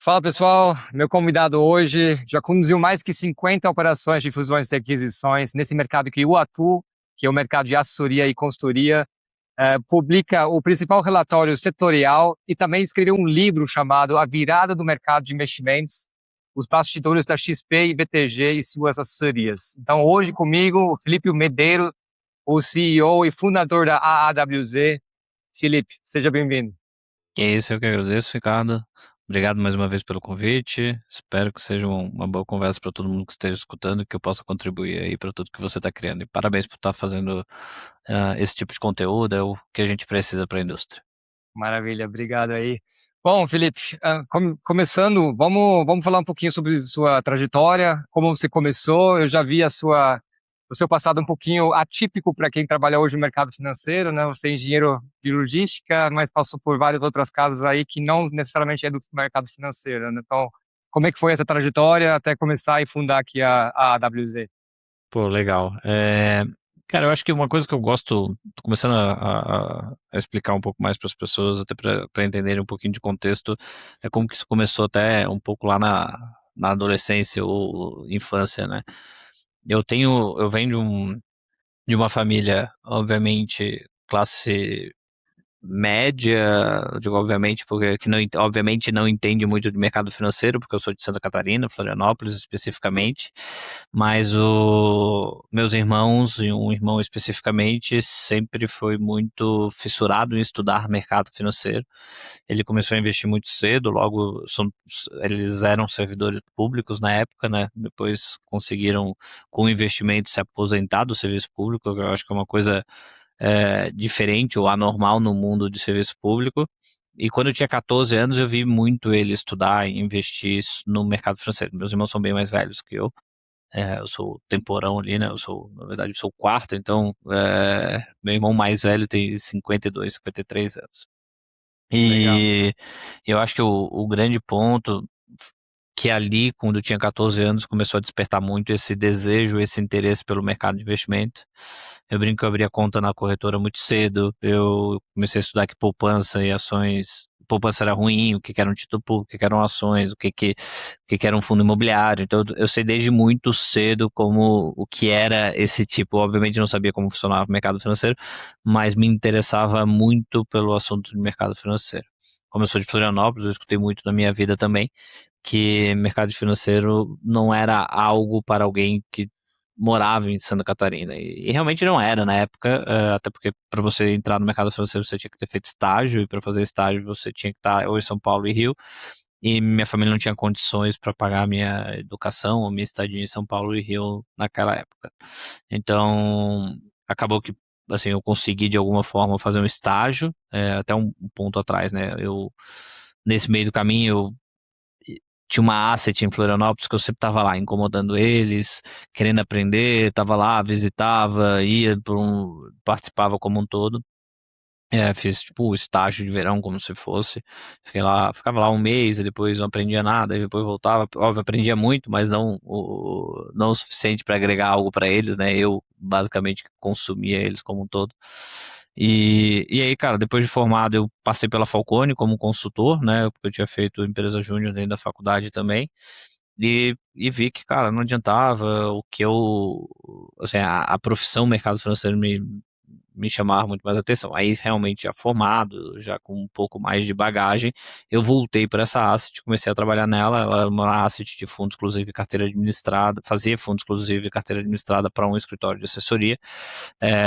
Fala pessoal, meu convidado hoje já conduziu mais que 50 operações de fusões e aquisições nesse mercado que eu atuo, que é o mercado de assessoria e consultoria. Publica o principal relatório setorial e também escreveu um livro chamado A Virada do Mercado de Investimentos, os bastidores da XP e BTG e suas assessorias. Então hoje comigo o Felipe Medeiros, o CEO e fundador da AAWZ. Felipe, seja bem-vindo. E é isso, eu que agradeço, Ricardo. Obrigado mais uma vez pelo convite. Espero que seja uma boa conversa para todo mundo que esteja escutando e que eu possa contribuir aí para tudo que você está criando. E parabéns por estar fazendo esse tipo de conteúdo, é o que a gente precisa para a indústria. Maravilha, obrigado aí. Bom, Felipe, começando, vamos falar um pouquinho sobre sua trajetória, como você começou. Eu já vi o seu passado um pouquinho atípico para quem trabalha hoje no mercado financeiro, né? Você é engenheiro de logística, mas passou por várias outras casas aí que não necessariamente é do mercado financeiro, né? Então, como é que foi essa trajetória até começar e fundar aqui a AWZ? Pô, legal. Cara, eu acho que uma coisa que eu gosto, tô começando a explicar um pouco mais para as pessoas, até para entenderem um pouquinho de contexto, é como que isso começou até um pouco lá na adolescência ou infância, né? Eu venho de uma família, obviamente, classe média, digo obviamente, porque que não, obviamente não entende muito de mercado financeiro, porque eu sou de Santa Catarina, Florianópolis especificamente, mas meus irmãos, e um irmão especificamente, sempre foi muito fissurado em estudar mercado financeiro. Ele começou a investir muito cedo, eles eram servidores públicos na época, né? Depois conseguiram, com o investimento, se aposentar do serviço público, que eu acho que é uma coisa diferente ou anormal no mundo de serviço público. E quando eu tinha 14 anos, eu vi muito ele estudar e investir no mercado financeiro. Meus irmãos são bem mais velhos que eu. Eu sou o temporão ali, né? Na verdade, eu sou o quarto, então meu irmão mais velho tem 52, 53 anos. Legal. E eu acho que o grande ponto que ali, quando eu tinha 14 anos, começou a despertar muito esse desejo, esse interesse pelo mercado de investimento. Eu brinco que eu abri a conta na corretora muito cedo, eu comecei a estudar que poupança e ações, poupança era ruim, o que que era um título público, o que que eram ações, o que que era um fundo imobiliário. Então eu sei desde muito cedo como o que era esse tipo. Obviamente eu não sabia como funcionava o mercado financeiro, mas me interessava muito pelo assunto de mercado financeiro. Como eu sou de Florianópolis, eu escutei muito na minha vida também que mercado financeiro não era algo para alguém que morava em Santa Catarina. E realmente não era na época, até porque para você entrar no mercado financeiro você tinha que ter feito estágio, e para fazer estágio você tinha que estar ou em São Paulo e Rio, e minha família não tinha condições para pagar a minha educação ou minha estadia em São Paulo e Rio naquela época. Então, acabou que assim, eu consegui de alguma forma fazer um estágio, até um ponto atrás, né? Nesse meio do caminho, eu tinha uma asset em Florianópolis que eu sempre estava lá incomodando eles, querendo aprender, estava lá, visitava, participava como um todo. Fiz tipo o estágio de verão como se fosse. Fiquei lá, ficava lá um mês e depois não aprendia nada, e depois voltava. Óbvio, aprendia muito, mas não o suficiente para agregar algo para eles, né? Eu basicamente consumia eles como um todo. E aí, cara, depois de formado, eu passei pela Falcone como consultor, né? Porque eu tinha feito empresa júnior dentro da faculdade também. E vi que, cara, não adiantava o que assim, a profissão mercado financeiro me chamava muito mais atenção. Aí, realmente, já formado, já com um pouco mais de bagagem, eu voltei para essa asset, comecei a trabalhar nela. Ela era uma asset de fundo exclusivo e carteira administrada, fazia fundo exclusivo e carteira administrada para um escritório de assessoria.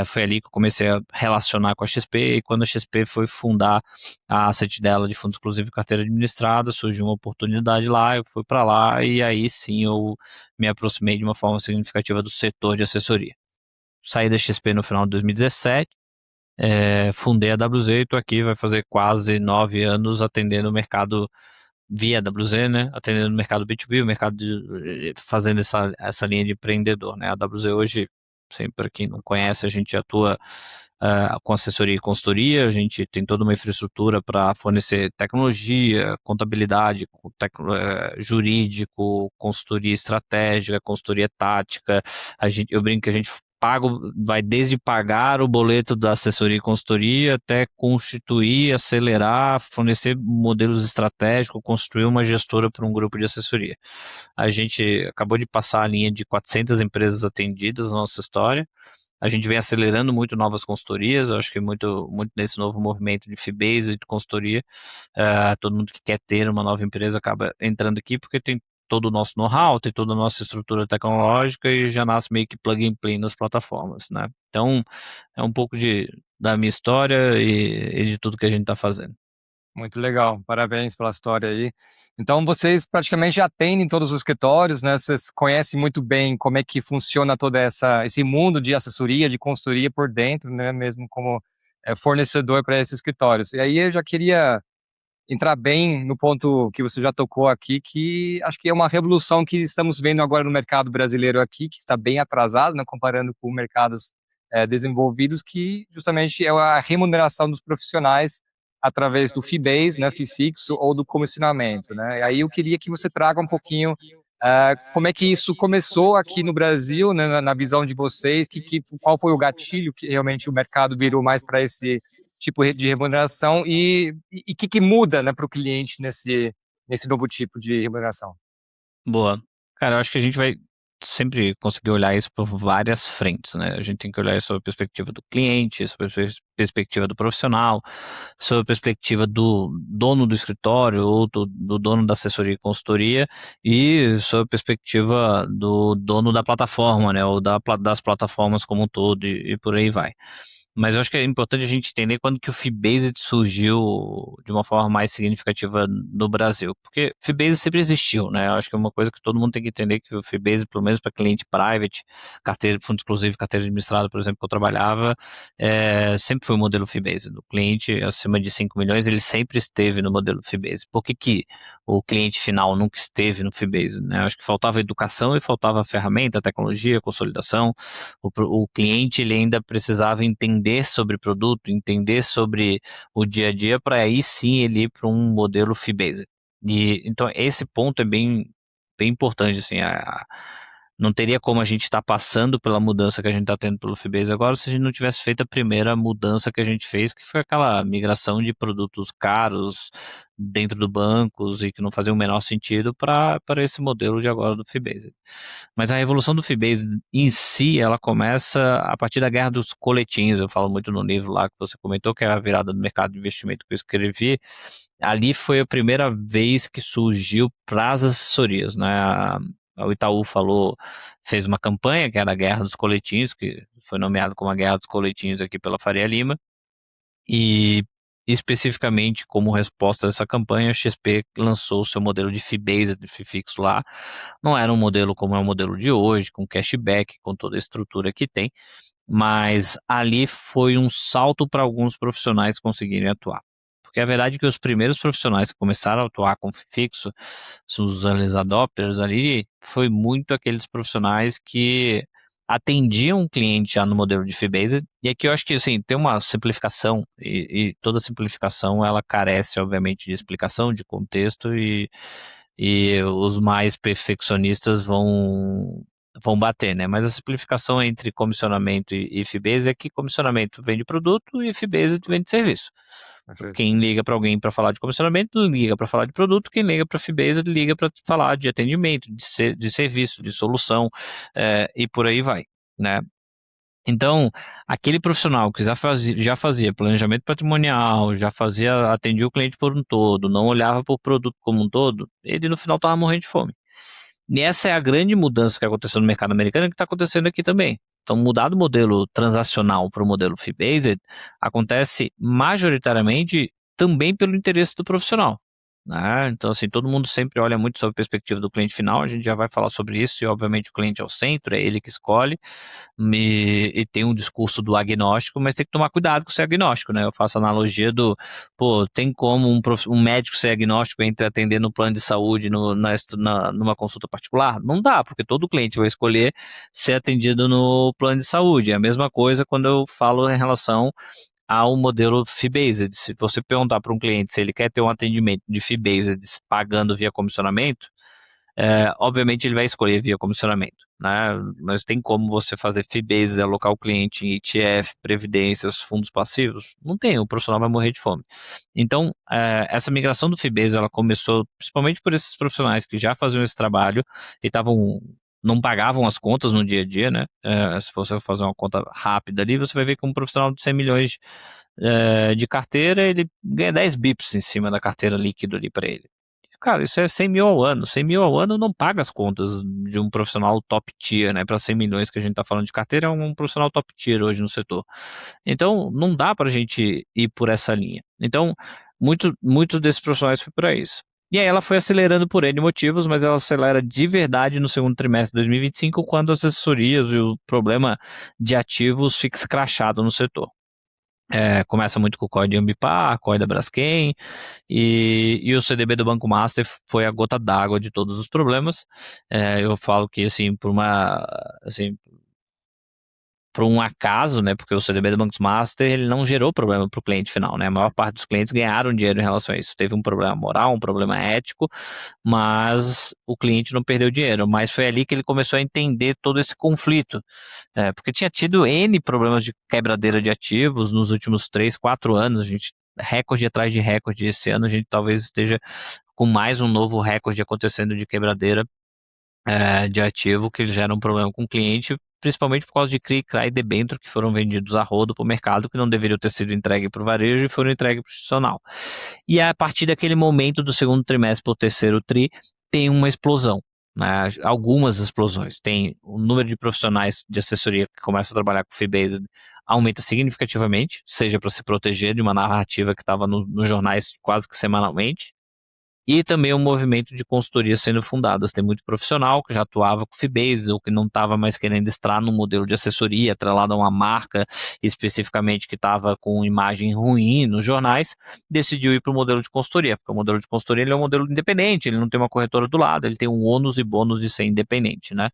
Foi ali que eu comecei a relacionar com a XP, e quando a XP foi fundar a asset dela de fundo exclusivo e carteira administrada, surgiu uma oportunidade lá, eu fui para lá, e aí sim eu me aproximei de uma forma significativa do setor de assessoria. Saí da XP no final de 2017, fundei a WZ e estou aqui, vai fazer quase 9 anos atendendo o mercado via WZ, né? Atendendo o mercado B2B, o mercado fazendo essa linha de empreendedor, né? A WZ hoje, sempre para quem não conhece, a gente atua com assessoria e consultoria, a gente tem toda uma infraestrutura para fornecer tecnologia, contabilidade, jurídico, consultoria estratégica, consultoria tática. Eu brinco que a gente vai desde pagar o boleto da assessoria e consultoria até constituir, acelerar, fornecer modelos estratégicos, construir uma gestora para um grupo de assessoria. A gente acabou de passar a linha de 400 empresas atendidas na nossa história. A gente vem acelerando muito novas consultorias, eu acho que muito nesse novo movimento de fee-based, de consultoria, todo mundo que quer ter uma nova empresa acaba entrando aqui porque tem todo o nosso know-how, tem toda a nossa estrutura tecnológica e já nasce meio que plug and play nas plataformas, né? Então, é um pouco da minha história e de tudo que a gente está fazendo. Muito legal, parabéns pela história aí. Então, vocês praticamente já atendem todos os escritórios, né? Vocês conhecem muito bem como é que funciona esse mundo de assessoria, de consultoria por dentro, né? Mesmo como fornecedor para esses escritórios. E aí eu já queria entrar bem no ponto que você já tocou aqui, que acho que é uma revolução que estamos vendo agora no mercado brasileiro aqui, que está bem atrasado, né? Comparando com mercados desenvolvidos, que justamente é a remuneração dos profissionais através do fee base, né, fee fixo ou do comissionamento, né? E aí eu queria que você traga um pouquinho como é que isso começou aqui no Brasil, né, na visão de vocês, qual foi o gatilho que realmente o mercado virou mais para esse tipo de remuneração e o que muda, né, para o cliente nesse novo tipo de remuneração? Boa. Cara, eu acho que a gente vai sempre conseguir olhar isso por várias frentes, né? A gente tem que olhar isso sob a perspectiva do cliente, sob a perspectiva do profissional, sob a perspectiva do dono do escritório ou do dono da assessoria e consultoria e sob a perspectiva do dono da plataforma, né? Ou das plataformas como um todo e por aí vai. Mas eu acho que é importante a gente entender quando que o Fee-Based surgiu de uma forma mais significativa no Brasil. Porque Fee-Based sempre existiu, né? Eu acho que é uma coisa que todo mundo tem que entender que o Fee-Based, pelo menos para cliente private, carteira, fundo exclusivo, carteira administrada, por exemplo, que eu trabalhava, sempre foi o modelo Fee-Based. O cliente acima de 5 milhões, ele sempre esteve no modelo Fee-Based. Por que o cliente final nunca esteve no Fee-Based, né? Eu acho que faltava educação e faltava ferramenta, tecnologia, consolidação. O cliente ele ainda precisava entender sobre produto, entender sobre o dia a dia, para aí sim ele ir para um modelo fee-based. E então esse ponto é bem importante, assim, não teria como a gente estar passando pela mudança que a gente está tendo pelo fee-based agora se a gente não tivesse feito a primeira mudança que a gente fez, que foi aquela migração de produtos caros dentro do bancos e que não fazia o menor sentido para esse modelo de agora do fee-based. Mas a revolução do fee-based em si, ela começa a partir da guerra dos coletinhos. Eu falo muito no livro lá que você comentou, que é a virada do mercado de investimento que eu escrevi. Ali foi a primeira vez que surgiu para as assessorias, né? O Itaú fez uma campanha que era a Guerra dos Coletinhos, que foi nomeado como a Guerra dos Coletinhos aqui pela Faria Lima, e especificamente como resposta a essa campanha, a XP lançou o seu modelo de fee-based, de fee fixo lá. Não era um modelo como é o modelo de hoje, com cashback, com toda a estrutura que tem, mas ali foi um salto para alguns profissionais conseguirem atuar. Porque a verdade é que os primeiros profissionais que começaram a atuar com fee fixo, os early adopters ali, foi muito aqueles profissionais que atendiam o cliente já no modelo de fee-based, e aqui eu acho que assim, tem uma simplificação, e toda simplificação ela carece, obviamente, de explicação, de contexto, e os mais perfeccionistas vão bater, né? Mas a simplificação entre comissionamento e fee-based é que comissionamento vem de produto e fee-based vem de serviço. Perfeito. Quem liga para alguém para falar de comissionamento, liga para falar de produto. Quem liga para fee-based, liga para falar de atendimento, de serviço, de solução, e por aí vai, né? Então, aquele profissional que já fazia planejamento patrimonial, atendia o cliente por um todo, não olhava para o produto como um todo, ele no final estava morrendo de fome. E essa é a grande mudança que aconteceu no mercado americano e que está acontecendo aqui também. Então, mudar do modelo transacional para o modelo fee-based acontece majoritariamente também pelo interesse do profissional, né? Então, assim, todo mundo sempre olha muito sobre a perspectiva do cliente final, a gente já vai falar sobre isso, e obviamente o cliente é o centro, é ele que escolhe, e tem um discurso do agnóstico, mas tem que tomar cuidado com ser agnóstico, né? Eu faço a analogia tem como um médico ser agnóstico entre atender no plano de saúde numa consulta particular? Não dá, porque todo cliente vai escolher ser atendido no plano de saúde. É a mesma coisa quando eu falo em relação ao modelo fee-based. Se você perguntar para um cliente se ele quer ter um atendimento de fee-based pagando via comissionamento, obviamente ele vai escolher via comissionamento, né? Mas tem como você fazer fee-based, alocar o cliente em ETF, previdências, fundos passivos? Não tem, o profissional vai morrer de fome. Então, essa migração do fee-based, ela começou principalmente por esses profissionais que já faziam esse trabalho e não pagavam as contas no dia a dia, né? Se você fazer uma conta rápida ali, você vai ver que um profissional de 100 milhões de carteira, ele ganha 10 bips em cima da carteira líquido ali para ele. Cara, isso é 100 mil ao ano. 100 mil ao ano não paga as contas de um profissional top tier, né? Para 100 milhões que a gente está falando de carteira, é um profissional top tier hoje no setor. Então, não dá para a gente ir por essa linha. Então, muitos desses profissionais foi para isso. E aí ela foi acelerando por N motivos, mas ela acelera de verdade no segundo trimestre de 2025, quando as assessorias e o problema de ativos fica escrachado no setor. Começa muito com o COI de Ambipar, COI da Braskem, e o CDB do Banco Master foi a gota d'água de todos os problemas. Eu falo que, assim, por um acaso, né, porque o CDB do Banco Master, ele não gerou problema para o cliente final, né, a maior parte dos clientes ganharam dinheiro em relação a isso. Teve um problema moral, um problema ético, mas o cliente não perdeu dinheiro. Mas foi ali que ele começou a entender todo esse conflito, porque tinha tido N problemas de quebradeira de ativos nos últimos 3, 4 anos, a gente recorde atrás de recorde. Esse ano a gente talvez esteja com mais um novo recorde acontecendo de quebradeira de ativo, que gera um problema com o cliente, principalmente por causa de CRI, CRA e debênture que foram vendidos a rodo para o mercado, que não deveriam ter sido entregues para o varejo e foram entregues para o institucional. E a partir daquele momento do segundo trimestre para o terceiro TRI, tem uma explosão. Né? Algumas explosões. Tem o número de profissionais de assessoria que começam a trabalhar com fee-based aumenta significativamente, seja para se proteger de uma narrativa que estava nos jornais quase que semanalmente, e também um movimento de consultoria sendo fundadas. Tem muito profissional que já atuava com fee-based ou que não estava mais querendo estar no modelo de assessoria atrelado a uma marca especificamente que estava com imagem ruim nos jornais, decidiu ir para o modelo de consultoria, porque o modelo de consultoria ele é um modelo independente, ele não tem uma corretora do lado, ele tem um ônus e bônus de ser independente, né?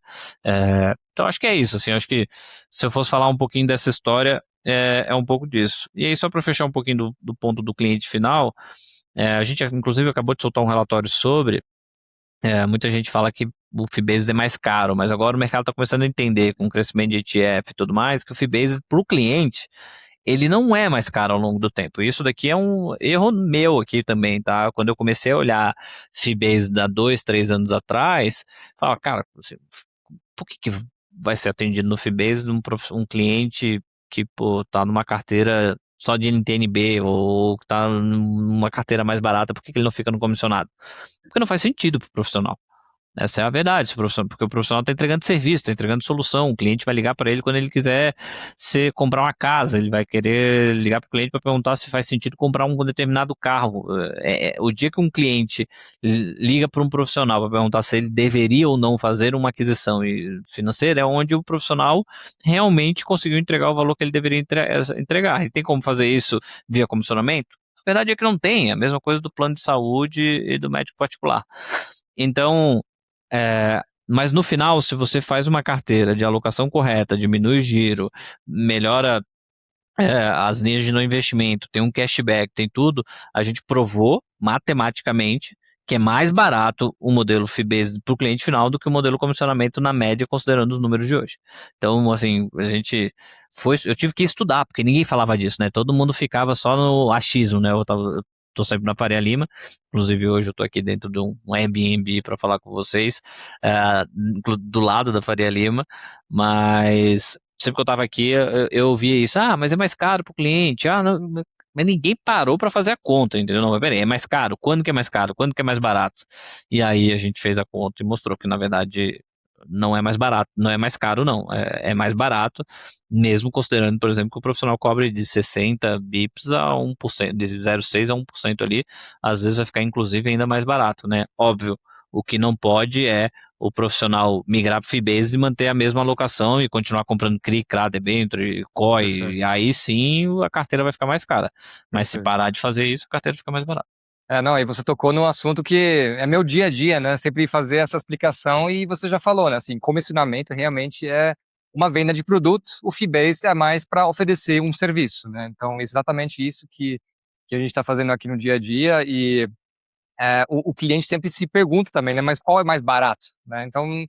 Então acho que é isso, assim, acho que se eu fosse falar um pouquinho dessa história, é um pouco disso. E aí só para fechar um pouquinho do ponto do cliente final, a gente, inclusive, acabou de soltar um relatório sobre. Muita gente fala que o fee-based é mais caro, mas agora o mercado está começando a entender, com o crescimento de ETF e tudo mais, que o fee-based para o cliente, ele não é mais caro ao longo do tempo. Isso daqui é um erro meu aqui também, tá? Quando eu comecei a olhar fee-based há 2, 3 anos atrás, falava, cara, assim, por que vai ser atendido no fee-based um cliente que, pô, tá numa carteira só de NTNB ou que tá numa carteira mais barata, por que ele não fica no comissionado? Porque não faz sentido pro profissional. Essa é a verdade, porque o profissional está entregando serviço, está entregando solução. O cliente vai ligar para ele quando ele quiser comprar uma casa, ele vai querer ligar para o cliente para perguntar se faz sentido comprar um determinado carro. O dia que um cliente liga para um profissional para perguntar se ele deveria ou não fazer uma aquisição financeira, é onde o profissional realmente conseguiu entregar o valor que ele deveria entregar. E tem como fazer isso via comissionamento? A verdade é que não tem, é a mesma coisa do plano de saúde e do médico particular. Então, mas no final, se você faz uma carteira de alocação correta, diminui o giro, melhora as linhas de não investimento, tem um cashback, tem tudo, a gente provou matematicamente que é mais barato o modelo fee-based para o cliente final do que o modelo comissionamento na média, considerando os números de hoje. Então, assim, eu tive que estudar, porque ninguém falava disso, né? Todo mundo ficava só no achismo, né? Eu tô sempre na Faria Lima, inclusive hoje eu tô aqui dentro de um Airbnb para falar com vocês, do lado da Faria Lima, mas sempre que eu tava aqui, eu ouvia isso, mas é mais caro pro cliente, não, mas ninguém parou para fazer a conta, entendeu? Não, mas peraí, é mais caro? Quando que é mais caro? Quando que é mais barato? E aí a gente fez a conta e mostrou que, na verdade, não é mais barato, não é mais caro, não. É mais barato, mesmo considerando, por exemplo, que o profissional cobre de 60 bips a 1%, de 0,6 a 1% ali, às vezes vai ficar, inclusive, ainda mais barato, né? Óbvio, o que não pode é o profissional migrar para o fee-based e manter a mesma alocação e continuar comprando CRI, CRA, debênture, COI, e aí sim a carteira vai ficar mais cara. Mas se parar de fazer isso, a carteira fica mais barata. Não, aí você tocou num assunto que é meu dia a dia, né? Sempre fazer essa explicação e você já falou, né? Assim, comissionamento realmente é uma venda de produto, o fee-based é mais para oferecer um serviço, né? Então, exatamente isso que a gente está fazendo aqui no dia a dia e o cliente sempre se pergunta também, né? Mas qual é mais barato, né? Então,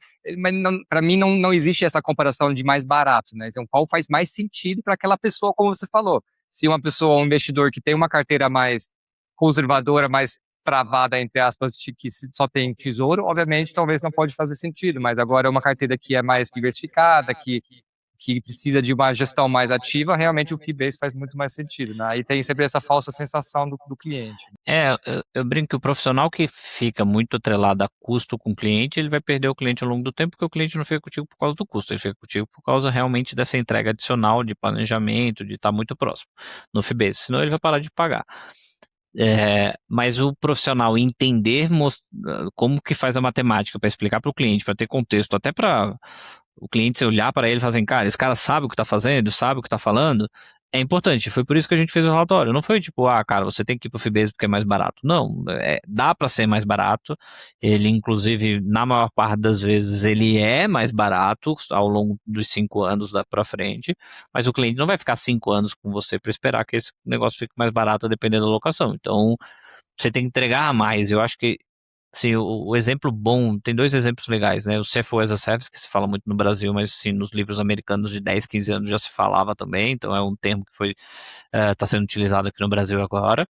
para mim não existe essa comparação de mais barato, né? Então, qual faz mais sentido para aquela pessoa, como você falou? Se uma pessoa, um investidor que tem uma carteira mais conservadora, mais travada, entre aspas, que só tem tesouro, obviamente, talvez não pode fazer sentido, mas agora uma carteira que é mais diversificada, que precisa de uma gestão mais ativa, realmente o fee-based faz muito mais sentido, né? Aí tem sempre essa falsa sensação do cliente. Eu brinco que o profissional que fica muito atrelado a custo com o cliente, ele vai perder o cliente ao longo do tempo, porque o cliente não fica contigo por causa do custo, ele fica contigo por causa realmente dessa entrega adicional de planejamento, de estar muito próximo no fee-based, senão ele vai parar de pagar. Mas o profissional entender como que faz a matemática para explicar para o cliente, para ter contexto, até para o cliente olhar para ele e falar assim, cara, esse cara sabe o que está fazendo, sabe o que está falando, é importante. Foi por isso que a gente fez o relatório. Não foi tipo, cara, você tem que ir para o Fibase porque é mais barato. Não, dá para ser mais barato. Ele, inclusive, na maior parte das vezes, ele é mais barato ao longo dos 5 anos para frente, mas o cliente não vai ficar 5 anos com você para esperar que esse negócio fique mais barato dependendo da locação. Então, você tem que entregar mais. Eu acho que sim, o exemplo bom, tem 2 exemplos legais, né? O CFO as a Service, que se fala muito no Brasil, mas sim, nos livros americanos de 10, 15 anos já se falava também, então é um termo que está sendo utilizado aqui no Brasil agora.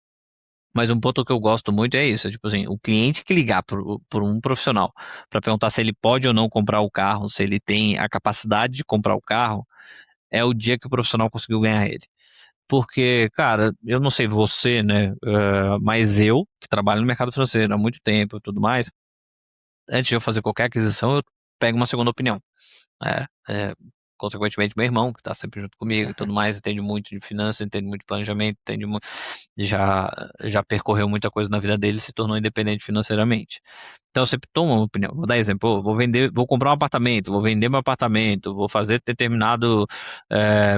Mas um ponto que eu gosto muito é isso, tipo assim, o cliente que ligar por um profissional para perguntar se ele pode ou não comprar o carro, se ele tem a capacidade de comprar o carro, é o dia que o profissional conseguiu ganhar ele. Porque, cara, eu não sei você, né, mas eu, que trabalho no mercado financeiro há muito tempo e tudo mais, antes de eu fazer qualquer aquisição, eu pego uma segunda opinião. É, consequentemente, meu irmão, que está sempre junto comigo e tudo mais, entende muito de finanças, entende muito de planejamento, já percorreu muita coisa na vida dele e se tornou independente financeiramente. Então, eu sempre tomo uma opinião. Vou dar exemplo, vou comprar um apartamento, vou vender meu apartamento, vou fazer determinado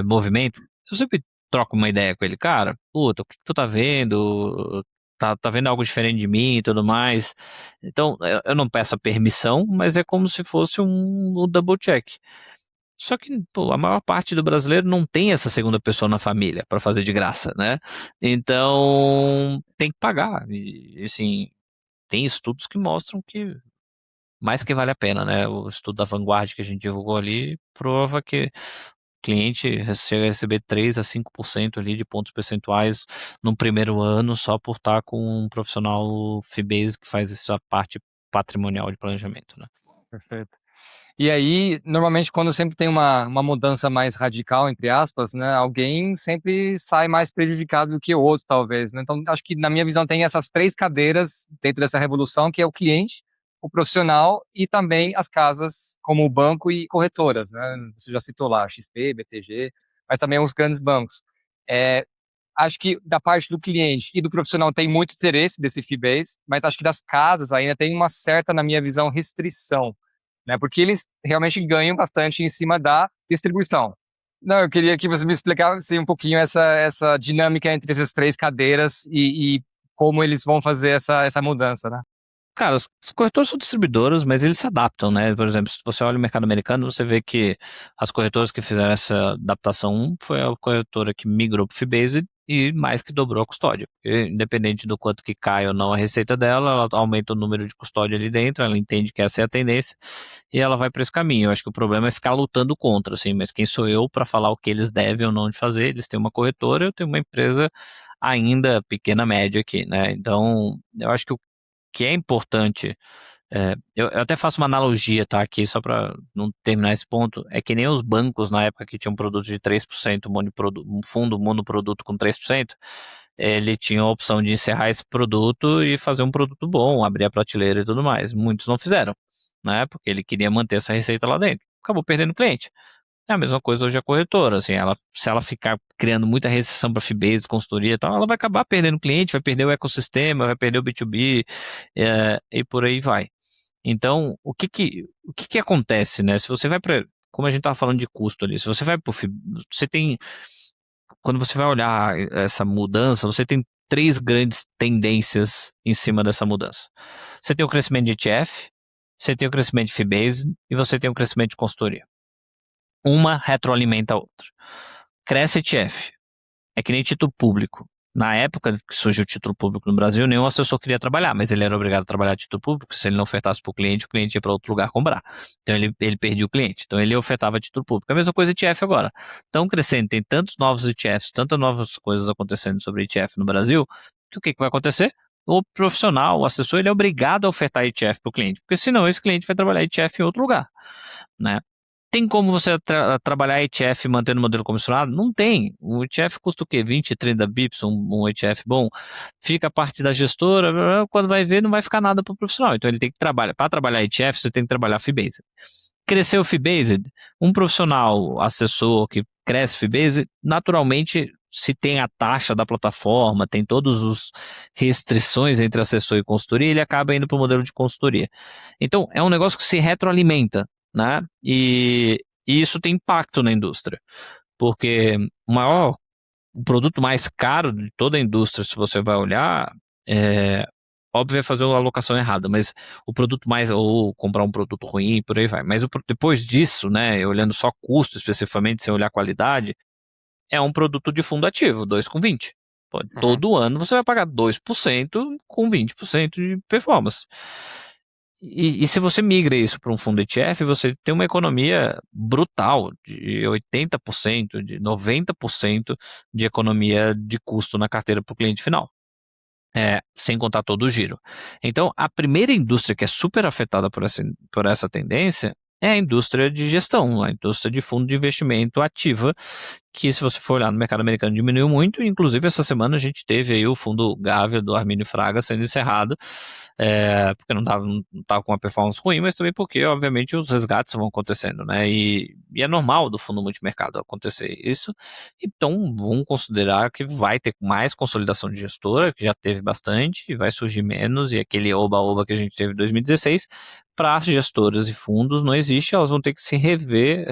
movimento. Eu sempre troco uma ideia com ele, cara, puta, o que tu tá vendo? Tá vendo algo diferente de mim e tudo mais. Então, eu não peço a permissão, mas é como se fosse um double check. Só que, pô, a maior parte do brasileiro não tem essa segunda pessoa na família para fazer de graça, né? Então, tem que pagar. E, assim, tem estudos que mostram que mais que vale a pena, né? O estudo da Vanguard que a gente divulgou ali prova que o cliente chega a receber 3 a 5% ali de pontos percentuais no primeiro ano só por estar com um profissional fee-based que faz essa parte patrimonial de planejamento, né? Perfeito. E aí, normalmente, quando sempre tem uma mudança mais radical, entre aspas, né, alguém sempre sai mais prejudicado do que o outro, talvez, né? Então, acho que, na minha visão, tem essas 3 cadeiras dentro dessa revolução, que é o cliente, o profissional e também as casas, como o banco e corretoras, né? Você já citou lá, XP, BTG, mas também os grandes bancos. É, acho que da parte do cliente e do profissional tem muito interesse desse fee-base, mas acho que das casas ainda tem uma certa, na minha visão, restrição, né? Porque eles realmente ganham bastante em cima da distribuição. Não, eu queria que você me explicasse um pouquinho essa dinâmica entre essas 3 cadeiras e como eles vão fazer essa mudança, né? Cara, os corretores são distribuidoras, mas eles se adaptam, né? Por exemplo, se você olha o mercado americano, você vê que as corretoras que fizeram essa adaptação foi a corretora que migrou para o Fee-Based e mais que dobrou a custódia. Porque, independente do quanto que cai ou não a receita dela, ela aumenta o número de custódia ali dentro, ela entende que essa é a tendência e ela vai para esse caminho. Eu acho que o problema é ficar lutando contra, assim, mas quem sou eu para falar o que eles devem ou não de fazer? Eles têm uma corretora, eu tenho uma empresa ainda pequena, média aqui, né? Então, eu acho que o que é importante, eu até faço uma analogia, tá, aqui, só para não terminar esse ponto, é que nem os bancos na época que tinham um produto de 3%, um fundo monoproduto com 3%, ele tinha a opção de encerrar esse produto e fazer um produto bom, abrir a prateleira e tudo mais. Muitos não fizeram, né, porque ele queria manter essa receita lá dentro. Acabou perdendo cliente. É a mesma coisa hoje a corretora, assim, se ela ficar criando muita restrição para Fibase, consultoria e tal, ela vai acabar perdendo cliente, vai perder o ecossistema, vai perder o B2B, e por aí vai. Então, o que acontece, né? Se você vai para, como a gente estava falando de custo ali, se você vai para você tem, quando você vai olhar essa mudança, você tem 3 grandes tendências em cima dessa mudança. Você tem o crescimento de ETF, você tem o crescimento de Fibase e você tem o crescimento de consultoria. Uma retroalimenta a outra. Cresce ETF. É que nem título público. Na época que surgiu o título público no Brasil, nenhum assessor queria trabalhar, mas ele era obrigado a trabalhar título público. Se ele não ofertasse para o cliente ia para outro lugar comprar. Então ele perdia o cliente. Então ele ofertava título público. A mesma coisa ETF agora. Estão crescendo, tem tantos novos ETFs, tantas novas coisas acontecendo sobre ETF no Brasil, que o que vai acontecer? O profissional, o assessor, ele é obrigado a ofertar ETF para o cliente, porque senão esse cliente vai trabalhar ETF em outro lugar, né? Tem como você trabalhar ETF mantendo o modelo comissionado? Não tem. O ETF custa o quê? 20, 30 bips, um ETF bom. Fica a parte da gestora, quando vai ver, não vai ficar nada para o profissional. Então ele tem que trabalhar. Para trabalhar ETF, você tem que trabalhar fee-based. Cresceu fee-based, um profissional assessor que cresce fee-based, naturalmente, se tem a taxa da plataforma, tem todas as restrições entre assessor e consultoria, ele acaba indo para o modelo de consultoria. Então, é um negócio que se retroalimenta, né? E isso tem impacto na indústria, porque o produto mais caro de toda a indústria, se você vai olhar, óbvio é fazer uma alocação errada, mas o produto mais, ou comprar um produto ruim, por aí vai. Mas depois disso, né, olhando só custo especificamente, sem olhar qualidade, é um produto de fundo ativo, 2,20. Todo ano você vai pagar 2% com 20% de performance. E se você migra isso para um fundo ETF, você tem uma economia brutal de 80%, de 90% de economia de custo na carteira para o cliente final. Sem contar todo o giro. Então, a primeira indústria que é super afetada por essa tendência é a indústria de gestão, a indústria de fundo de investimento ativa, que se você for olhar no mercado americano diminuiu muito, inclusive essa semana a gente teve aí o fundo Gávea do Armínio Fraga sendo encerrado, porque não estava com uma performance ruim, mas também porque, obviamente, os resgates vão acontecendo, né, e é normal do fundo multimercado acontecer isso, então vamos considerar que vai ter mais consolidação de gestora, que já teve bastante, e vai surgir menos, e aquele oba-oba que a gente teve em 2016, para gestoras e fundos não existe, elas vão ter que se rever,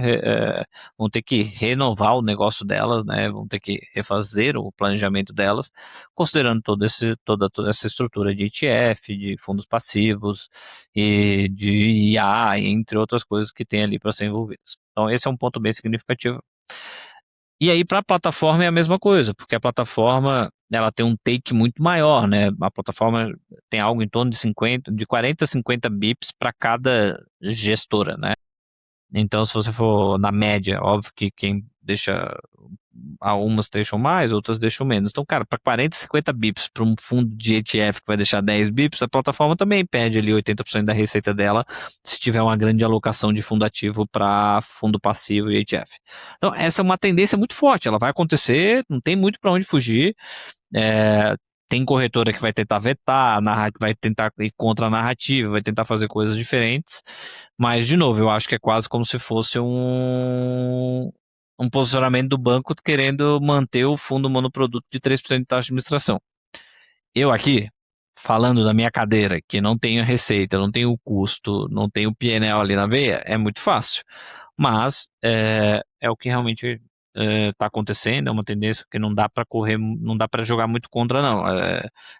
vão ter que renovar o negócio delas, né? Vão ter que refazer o planejamento delas, considerando toda essa estrutura de ETF, de fundos passivos e de IA, entre outras coisas que tem ali para ser envolvidas. Então esse é um ponto bem significativo. E aí para a plataforma é a mesma coisa, porque a plataforma ela tem um take muito maior, né? A plataforma tem algo em torno de 40 a 50 bips para cada gestora, né? Então, se você for na média, óbvio que quem deixa, algumas deixam mais, outras deixam menos. Então, cara, para 40, 50 bips para um fundo de ETF que vai deixar 10 bips, a plataforma também perde ali 80% da receita dela se tiver uma grande alocação de fundo ativo para fundo passivo e ETF. Então, essa é uma tendência muito forte, ela vai acontecer, não tem muito para onde fugir. Tem corretora que vai tentar vetar, vai tentar ir contra a narrativa, vai tentar fazer coisas diferentes, mas, de novo, eu acho que é quase como se fosse um posicionamento do banco querendo manter o fundo monoproduto de 3% de taxa de administração. Eu aqui, falando da minha cadeira, que não tenho receita, não tenho custo, não tenho PNL ali na veia, é muito fácil, mas é o que realmente está acontecendo, é uma tendência que não dá para correr, não dá para jogar muito contra, não.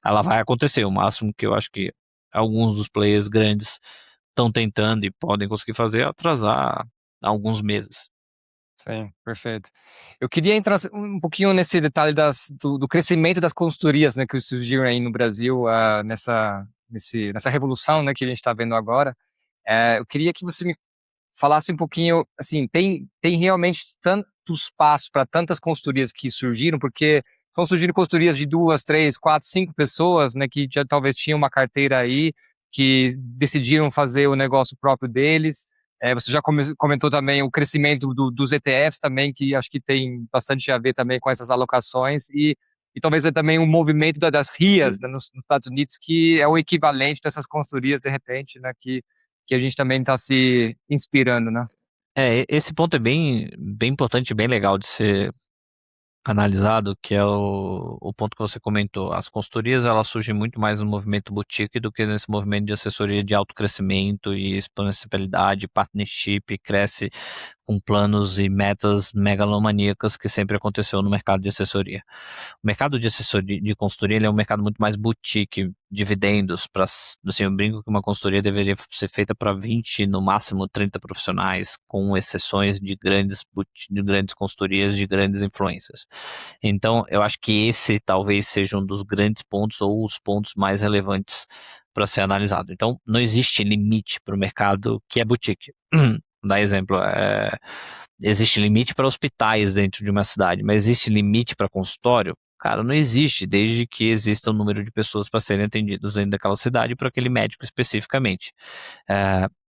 Ela vai acontecer. O máximo que eu acho que alguns dos players grandes estão tentando e podem conseguir fazer é atrasar alguns meses. Sim, perfeito. Eu queria entrar um pouquinho nesse detalhe do crescimento das consultorias, né, que surgiram aí no Brasil, nessa revolução, né, que a gente está vendo agora. Eu queria que você me falasse um pouquinho, assim, tem realmente tanto espaço para tantas consultorias que surgiram, porque estão surgindo consultorias de 2, 3, 4, 5 pessoas, né, que já talvez tinham uma carteira aí, que decidiram fazer o negócio próprio deles. Você já comentou também o crescimento dos ETFs também, que acho que tem bastante a ver também com essas alocações, e talvez também um movimento das RIAs, né, nos Estados Unidos, que é o equivalente dessas consultorias, de repente, né, que a gente também está se inspirando, né? Esse ponto é bem, bem importante, bem legal de ser analisado, que é o ponto que você comentou. As consultorias, elas surgem muito mais no movimento boutique do que nesse movimento de assessoria de alto crescimento e exponencialidade, partnership, cresce com planos e metas megalomaníacas que sempre aconteceu no mercado de assessoria. O mercado de assessoria, de consultoria, ele é um mercado muito mais boutique, dividendos, assim, eu brinco que uma consultoria deveria ser feita para 20, no máximo 30 profissionais, com exceções de grandes consultorias, de grandes influências. Então, eu acho que esse talvez seja um dos grandes pontos ou os pontos mais relevantes para ser analisado. Então, não existe limite para o mercado que é boutique. Vou dar exemplo, existe limite para hospitais dentro de uma cidade, mas existe limite para consultório? Cara, não existe, desde que exista um número de pessoas para serem atendidos dentro daquela cidade para aquele médico especificamente.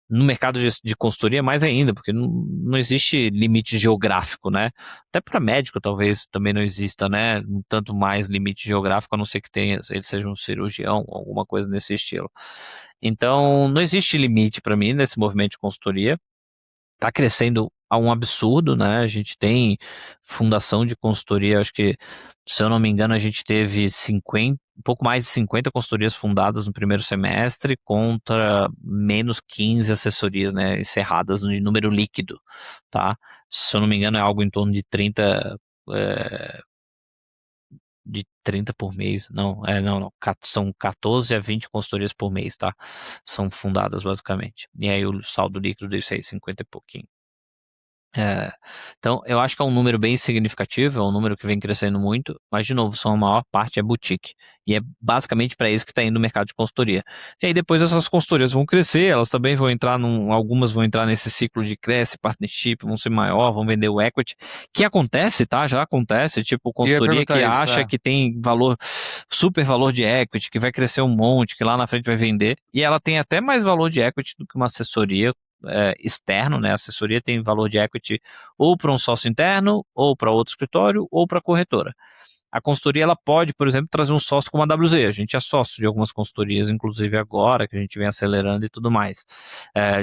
No mercado de consultoria, mais ainda, porque não existe limite geográfico, né? Até para médico, talvez também não exista, né? Tanto mais limite geográfico, a não ser que ele seja um cirurgião, alguma coisa nesse estilo. Então, não existe limite para mim nesse movimento de consultoria. Está crescendo a um absurdo, né? A gente tem fundação de consultoria, acho que, se eu não me engano, a gente teve um pouco mais de 50 consultorias fundadas no primeiro semestre contra menos 15 assessorias, né, encerradas de número líquido, tá? Se eu não me engano, é algo em torno de 30 por mês. Não, não. São 14 a 20 consultorias por mês, tá? São fundadas, basicamente. E aí o saldo líquido disso aí, 50 e pouquinho. Então, eu acho que é um número bem significativo, é um número que vem crescendo muito, mas, de novo, a maior parte é boutique. E é basicamente para isso que está indo o mercado de consultoria. E aí depois essas consultorias vão crescer, elas também vão entrar algumas vão entrar nesse ciclo de cresce, partnership, vão ser maior, vão vender o equity, que acontece, tá? Já acontece, tipo Eu ia consultoria que perguntar isso, acha que tem super valor de equity, que vai crescer um monte, que lá na frente vai vender, e ela tem até mais valor de equity do que uma assessoria externo, né? A assessoria tem valor de equity ou para um sócio interno, ou para outro escritório, ou para a corretora. A consultoria, ela pode, por exemplo, trazer um sócio como a WZ. A gente é sócio de algumas consultorias, inclusive agora, que a gente vem acelerando e tudo mais.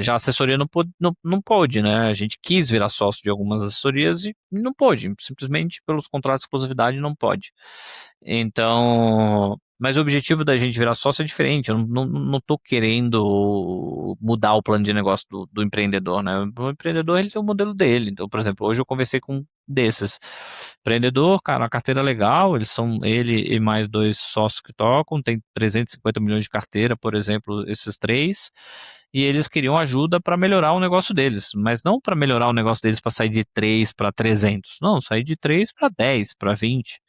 Já a assessoria não pôde, né? A gente quis virar sócio de algumas assessorias e não pôde. Simplesmente pelos contratos de exclusividade não pode. Então, mas o objetivo da gente virar sócio é diferente. Eu não estou querendo mudar o plano de negócio do empreendedor, né? O empreendedor, ele tem o modelo dele. Então, por exemplo, hoje eu conversei com um desses. Empreendedor, cara, uma carteira legal, ele e mais 2 sócios que tocam, tem 350 milhões de carteira, por exemplo, esses 3, e eles queriam ajuda para melhorar o negócio deles, mas não para melhorar o negócio deles para sair de 3 para 300, não, sair de 3 para 10, para 20.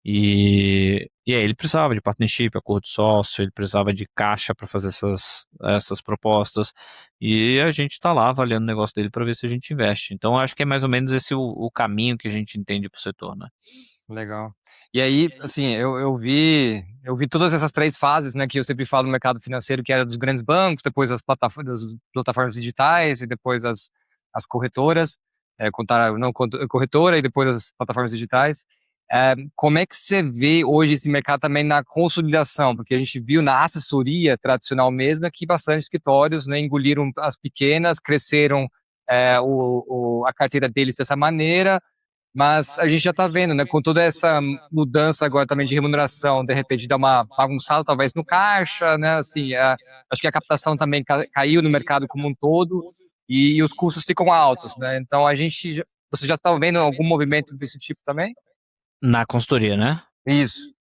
E aí ele precisava de partnership, acordo de sócio, ele precisava de caixa para fazer essas propostas, e a gente está lá avaliando o negócio dele para ver se a gente investe. Então, acho que é mais ou menos esse o caminho que a gente entende para o setor, né? Legal. E aí, assim, eu vi todas essas 3 fases, né, que eu sempre falo no mercado financeiro, que era dos grandes bancos, depois das plataformas digitais e depois as corretoras, corretora e depois as plataformas digitais. Como é que você vê hoje esse mercado também na consolidação? Porque a gente viu na assessoria tradicional mesmo que bastante escritórios, né, engoliram as pequenas, cresceram a carteira deles dessa maneira, mas a gente já está vendo, né, com toda essa mudança agora também de remuneração, de repente dá uma bagunçada talvez no caixa, né, assim, acho que a captação também caiu no mercado como um todo e os custos ficam altos, né, então você já está vendo algum movimento desse tipo também? Na consultoria, né? Isso.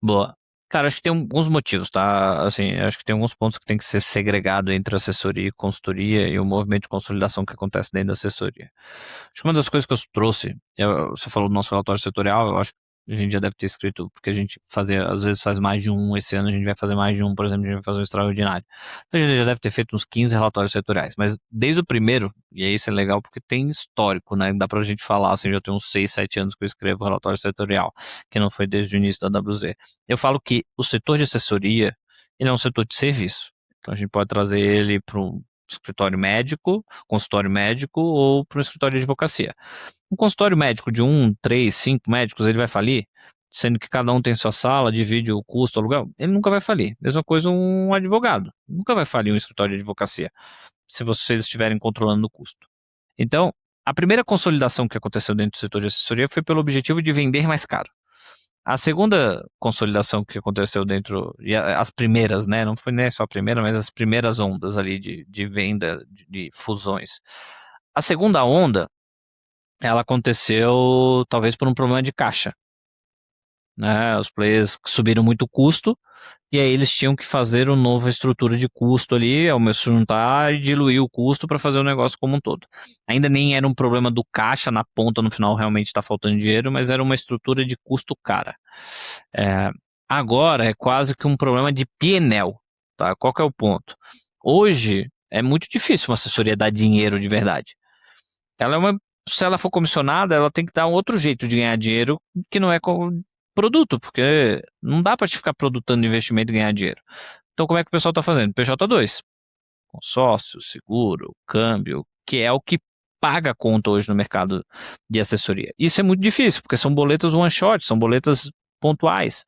Boa. Cara, acho que tem alguns motivos, tá? Assim, acho que tem alguns pontos que tem que ser segregado entre assessoria e consultoria e o movimento de consolidação que acontece dentro da assessoria. Acho que uma das coisas que eu trouxe, você falou do nosso relatório setorial, eu acho que a gente já deve ter escrito, porque a gente às vezes faz mais de um, esse ano a gente vai fazer mais de um, por exemplo, a gente vai fazer um extraordinário. Então, a gente já deve ter feito uns 15 relatórios setoriais, mas desde o primeiro, e aí isso é legal porque tem histórico, né? Dá pra gente falar, assim, já tem uns 6, 7 anos que eu escrevo relatório setorial, que não foi desde o início da WZ. Eu falo que o setor de assessoria, ele é um setor de serviço. Então, a gente pode trazer ele para um escritório médico, consultório médico ou para um escritório de advocacia. Um consultório médico de 1, 3, 5 médicos, ele vai falir? Sendo que cada um tem sua sala, divide o custo, o aluguel? Ele nunca vai falir. Mesma coisa um advogado. Nunca vai falir um escritório de advocacia, se vocês estiverem controlando o custo. Então, a primeira consolidação que aconteceu dentro do setor de assessoria foi pelo objetivo de vender mais caro. A segunda consolidação que aconteceu dentro, e as primeiras, né, não foi nem só a primeira, mas as primeiras ondas ali de venda, de fusões. A segunda onda ela aconteceu talvez por um problema de caixa, né? Os players subiram muito o custo, e aí eles tinham que fazer uma nova estrutura de custo ali, ao mesmo juntar e diluir o custo para fazer o negócio como um todo. Ainda nem era um problema do caixa na ponta, no final realmente está faltando dinheiro, mas era uma estrutura de custo cara. É, agora é quase que um problema de P&L, tá? Qual que é o ponto? Hoje é muito difícil uma assessoria dar dinheiro de verdade. Ela é uma, se ela for comissionada, ela tem que dar um outro jeito de ganhar dinheiro que não é com produto, porque não dá para te ficar produtando investimento e ganhar dinheiro. Então, como é que o pessoal está fazendo? PJ2, consórcio, seguro, câmbio, que é o que paga a conta hoje no mercado de assessoria. Isso é muito difícil, porque são boletas one shot, são boletas pontuais.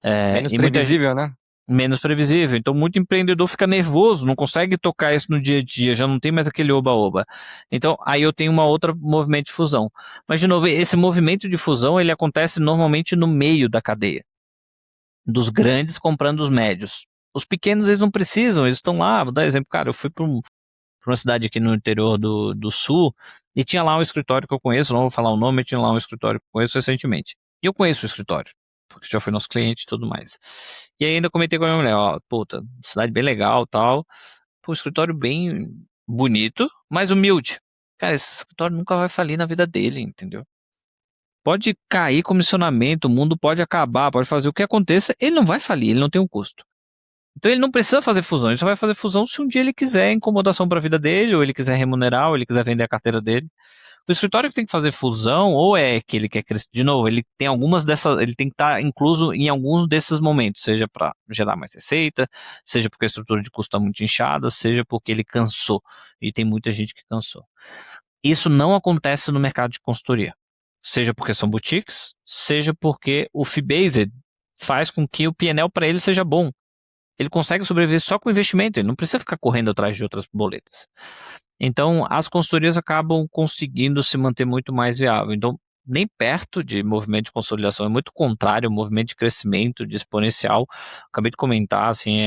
Menos E muita gente previsível, né? menos previsível. Então, muito empreendedor fica nervoso, não consegue tocar isso no dia a dia, já não tem mais aquele oba-oba. Então, aí eu tenho uma outra movimento de fusão. Mas, de novo, esse movimento de fusão, ele acontece normalmente no meio da cadeia, dos grandes comprando os médios. Os pequenos, eles não precisam, eles estão lá. Vou dar exemplo, cara, eu fui para uma cidade aqui no interior do sul, e tinha lá um escritório que eu conheço, não vou falar o nome, tinha lá um escritório que eu conheço recentemente. E eu conheço o escritório, porque já foi nosso cliente e tudo mais. E aí ainda comentei com a minha mulher, ó, puta, cidade bem legal, tal, pô, escritório bem bonito, mas humilde. Cara, esse escritório nunca vai falir na vida dele, entendeu? Pode cair comissionamento, o mundo pode acabar, pode fazer o que aconteça, ele não vai falir, ele não tem um custo. Então ele não precisa fazer fusão, ele só vai fazer fusão se um dia ele quiser incomodação para a vida dele, ou ele quiser remunerar, ou ele quiser vender a carteira dele. O escritório que tem que fazer fusão, ou é que ele quer crescer, de novo, ele tem algumas dessas, ele tem que estar incluso em alguns desses momentos, seja para gerar mais receita, seja porque a estrutura de custo está muito inchada, seja porque ele cansou, e tem muita gente que cansou. Isso não acontece no mercado de consultoria, seja porque são boutiques, seja porque o fee-based faz com que o P&L para ele seja bom. Ele consegue sobreviver só com investimento, ele não precisa ficar correndo atrás de outras boletas. Então, as consultorias acabam conseguindo se manter muito mais viável. Então, nem perto de movimento de consolidação, é muito contrário, o movimento de crescimento, de exponencial. Acabei de comentar, assim,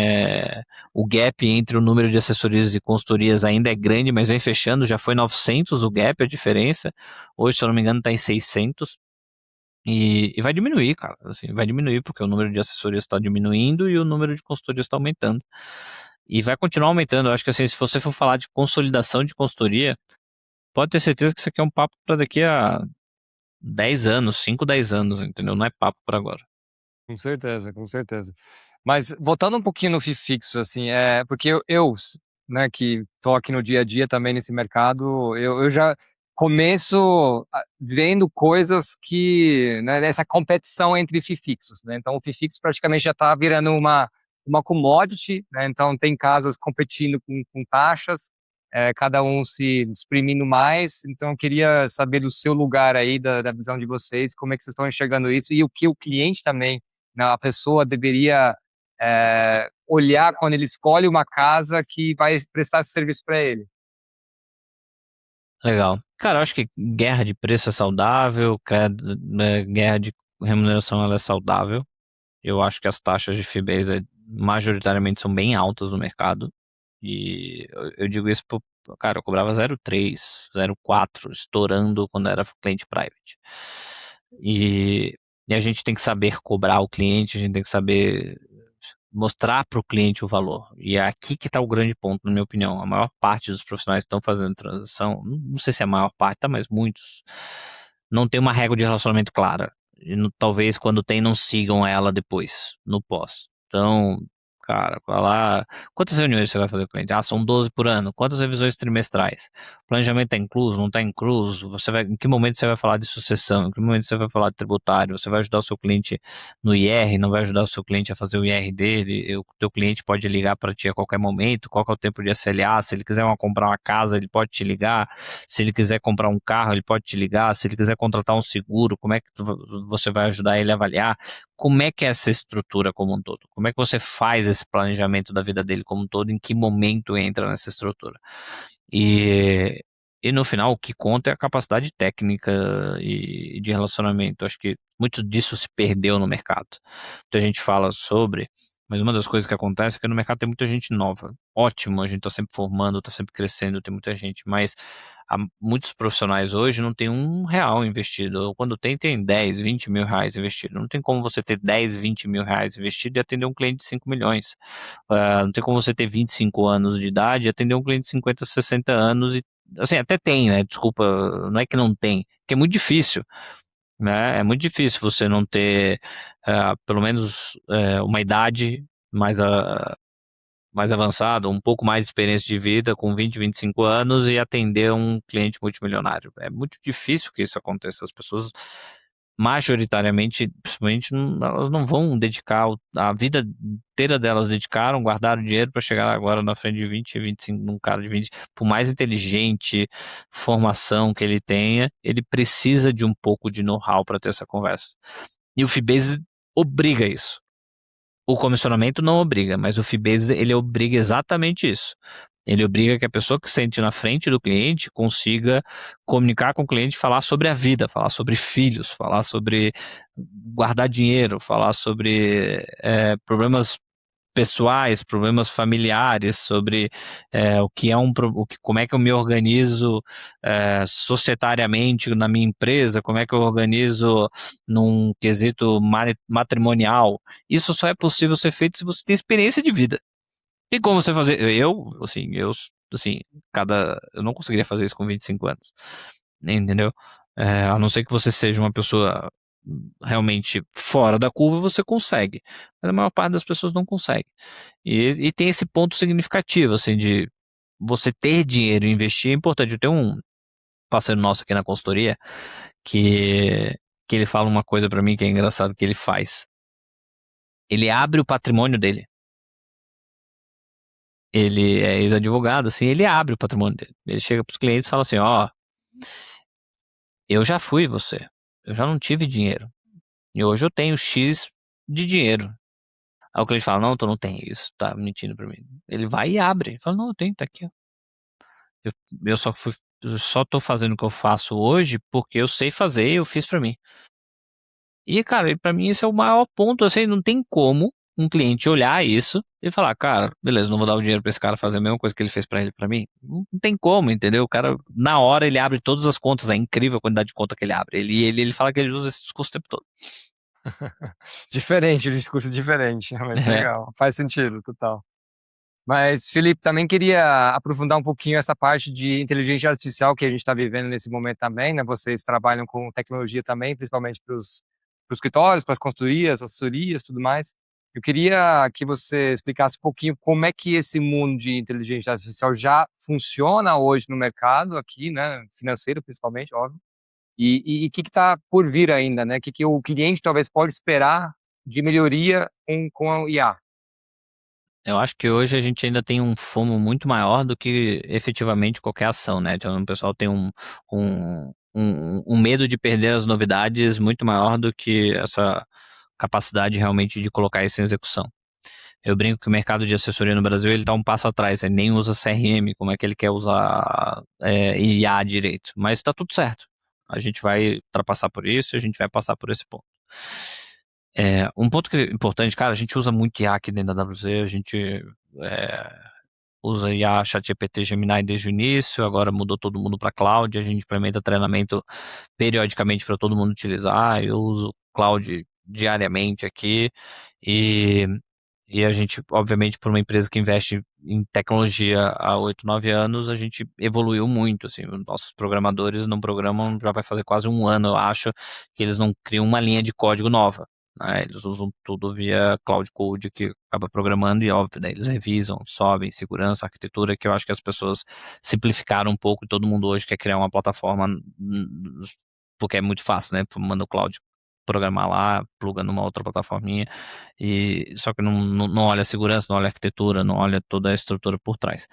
o gap entre o número de assessorias e consultorias ainda é grande, mas vem fechando, já foi 900 o gap, a diferença. Hoje, se eu não me engano, está em 600. E vai diminuir, cara. Assim, vai diminuir, porque o número de assessorias está diminuindo e o número de consultorias está aumentando. E vai continuar aumentando. Eu acho que assim, se você for falar de consolidação de consultoria, pode ter certeza que isso aqui é um papo para daqui a 10 anos, 5, 10 anos, entendeu? Não é papo para agora. Com certeza, com certeza. Mas voltando um pouquinho no FII fixo, assim, porque né, que estou aqui no dia a dia também nesse mercado, eu já começo vendo coisas que, né, nessa competição entre FII fixos, né? Então o FII fixo praticamente já está virando uma commodity, né? Então tem casas competindo com taxas, cada um se exprimindo mais. Então eu queria saber do seu lugar aí, da visão de vocês, como é que vocês estão enxergando isso e o que o cliente também, né, a pessoa deveria olhar quando ele escolhe uma casa que vai prestar esse serviço para ele. Legal. Cara, eu acho que guerra de preço é saudável, guerra de remuneração ela é saudável. Eu acho que as taxas de fee-based majoritariamente são bem altas no mercado. E eu digo isso cara, eu cobrava 0,3, 0,4, estourando quando era cliente private. E a gente tem que saber cobrar o cliente, a gente tem que saber mostrar para o cliente o valor. E é aqui que está o grande ponto, na minha opinião. A maior parte dos profissionais que estão fazendo transação, não sei se é a maior parte, tá, mas muitos, não tem uma regra de relacionamento clara. E talvez quando tem, não sigam ela depois, no pós. Então, cara, vai lá. Quantas reuniões você vai fazer com o cliente? Ah, são 12 por ano. Quantas revisões trimestrais? Planejamento está incluso? Não está incluso? Em que momento você vai falar de sucessão? Em que momento você vai falar de tributário? Você vai ajudar o seu cliente no IR? Não vai ajudar o seu cliente a fazer o IR dele? O teu cliente pode ligar para ti a qualquer momento? Qual que é o tempo de SLA? Se ele quiser comprar uma casa, ele pode te ligar. Se ele quiser comprar um carro, ele pode te ligar. Se ele quiser contratar um seguro, como é que você vai ajudar ele a avaliar? Como é que é essa estrutura como um todo? Como é que você faz esse planejamento da vida dele como um todo? Em que momento entra nessa estrutura? E no final, o que conta é a capacidade técnica e de relacionamento. Acho que muito disso se perdeu no mercado. Muita gente fala sobre, Mas uma das coisas que acontece é que no mercado tem muita gente nova. Ótimo, a gente está sempre formando, está sempre crescendo, tem muita gente, mas muitos profissionais hoje não tem R$ 1 investido. Ou quando tem 10, 20 mil reais investido. Não tem como você ter 10, 20 mil reais investido e atender um cliente de 5 milhões. Não tem como você ter 25 anos de idade e atender um cliente de 50, 60 anos. E, assim, até tem, né? Desculpa, não é que não tem, que é muito difícil, né? É muito difícil você não ter pelo menos uma idade mais, mais avançada, um pouco mais de experiência de vida, com 20, 25 anos e atender um cliente multimilionário. É muito difícil que isso aconteça. As pessoas, majoritariamente, principalmente, elas não vão dedicar a vida inteira delas, dedicaram, guardaram dinheiro para chegar agora na frente de 20, 25, num cara de 20, por mais inteligente, formação que ele tenha, ele precisa de um pouco de know-how para ter essa conversa. E o Fibase obriga isso. O comissionamento não obriga, mas o Fibase ele obriga exatamente isso. Ele obriga que a pessoa que sente na frente do cliente consiga comunicar com o cliente, falar sobre a vida, falar sobre filhos, falar sobre guardar dinheiro, falar sobre problemas pessoais, problemas familiares, sobre como é que eu me organizo societariamente na minha empresa, como é que eu organizo num quesito matrimonial. Isso só é possível ser feito se você tem experiência de vida. E como você fazer? Assim, eu não conseguiria fazer isso com 25 anos, entendeu? A não ser que você seja uma pessoa realmente fora da curva, você consegue. Mas a maior parte das pessoas não consegue. E tem esse ponto significativo, assim, de você ter dinheiro e investir é importante. Eu tenho um parceiro nosso aqui na consultoria que ele fala uma coisa pra mim que é engraçado que ele faz. Ele abre o patrimônio dele. Ele é ex-advogado, assim, ele abre o patrimônio dele. Ele chega pros clientes e fala assim, ó, eu já fui você. Eu já não tive dinheiro. E hoje eu tenho X de dinheiro. Aí o cliente fala, não, tu não tem isso, tá mentindo pra mim. Ele vai e abre. Ele fala, não, eu tenho, tá aqui, ó. Eu só tô fazendo o que eu faço hoje porque eu sei fazer e eu fiz pra mim. E, cara, pra mim esse é o maior ponto, assim, não tem como um cliente olhar isso e falar, cara, beleza, não vou dar o dinheiro pra esse cara fazer a mesma coisa que ele fez pra ele, pra mim. Não tem como, entendeu? O cara, na hora, ele abre todas as contas, é incrível a quantidade de conta que ele abre. Ele fala que ele usa esse discurso o tempo todo. Diferente, o discurso é diferente, mas É. legal, faz sentido, total. Mas, Felipe, também queria aprofundar um pouquinho essa parte de inteligência artificial que a gente está vivendo nesse momento também, né? Vocês trabalham com tecnologia também, principalmente para os escritórios, para as consultorias, assessorias, tudo mais. Eu queria que você explicasse um pouquinho como é que esse mundo de inteligência artificial já funciona hoje no mercado aqui, né? Financeiro, principalmente, óbvio. E o que está por vir ainda, né? O que o cliente talvez pode esperar de melhoria com a IA? Eu acho que hoje a gente ainda tem um FOMO muito maior do que efetivamente qualquer ação, né? Então o pessoal tem um medo de perder as novidades muito maior do que essa capacidade realmente de colocar isso em execução. Eu brinco que o mercado de assessoria no Brasil ele está um passo atrás, ele nem usa CRM, como é que ele quer usar IA direito, mas está tudo certo. A gente vai ultrapassar por isso, a gente vai passar por esse ponto. Um ponto que é importante, cara, a gente usa muito IA aqui dentro da WZ, a gente usa IA, ChatGPT, Gemini desde o início, agora mudou todo mundo para cloud, a gente implementa treinamento periodicamente para todo mundo utilizar, eu uso cloud diariamente aqui e, e a gente, obviamente, por uma empresa que investe em tecnologia há 8, 9 anos, a gente evoluiu muito, assim, os nossos programadores não programam, já vai fazer quase um ano, eu acho, que eles não criam uma linha de código nova, né? Eles usam tudo via Cloud Code que acaba programando e óbvio, daí eles revisam, sobem, segurança, arquitetura, que eu acho que as pessoas simplificaram um pouco e todo mundo hoje quer criar uma plataforma porque é muito fácil, né? Manda o Cloud programar lá, pluga numa outra plataforminha e só que não olha a segurança, não olha a arquitetura, não olha toda a estrutura por trás.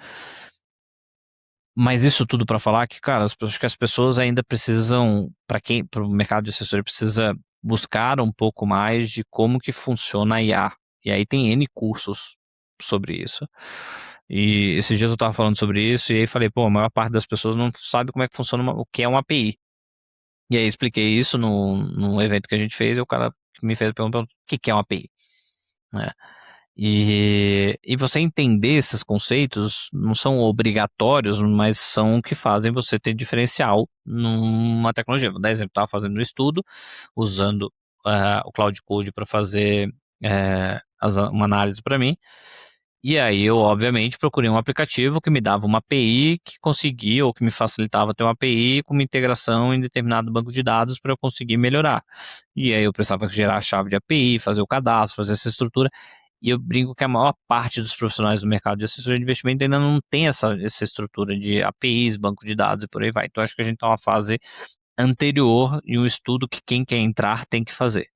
Mas isso tudo para falar que, cara, acho que as pessoas ainda precisam, para o mercado de assessoria precisa buscar um pouco mais de como que funciona a IA. E aí tem N cursos sobre isso. E esses dias eu estava falando sobre isso e aí falei, pô, a maior parte das pessoas não sabe como é que funciona o que é uma API. E aí expliquei isso no evento que a gente fez e o cara que me fez perguntar o que é uma API, né? E você entender esses conceitos não são obrigatórios, mas são o que fazem você ter diferencial numa tecnologia. Vou dar exemplo, estava fazendo um estudo usando o Cloud Code para fazer uma análise para mim. E aí eu, obviamente, procurei um aplicativo que me dava uma API que conseguia, ou que me facilitava ter uma API com uma integração em determinado banco de dados para eu conseguir melhorar. E aí eu precisava gerar a chave de API, fazer o cadastro, fazer essa estrutura. E eu brinco que a maior parte dos profissionais do mercado de assessoria de investimento ainda não tem essa estrutura de APIs, banco de dados e por aí vai. Então acho que a gente está numa fase anterior e um estudo que quem quer entrar tem que fazer.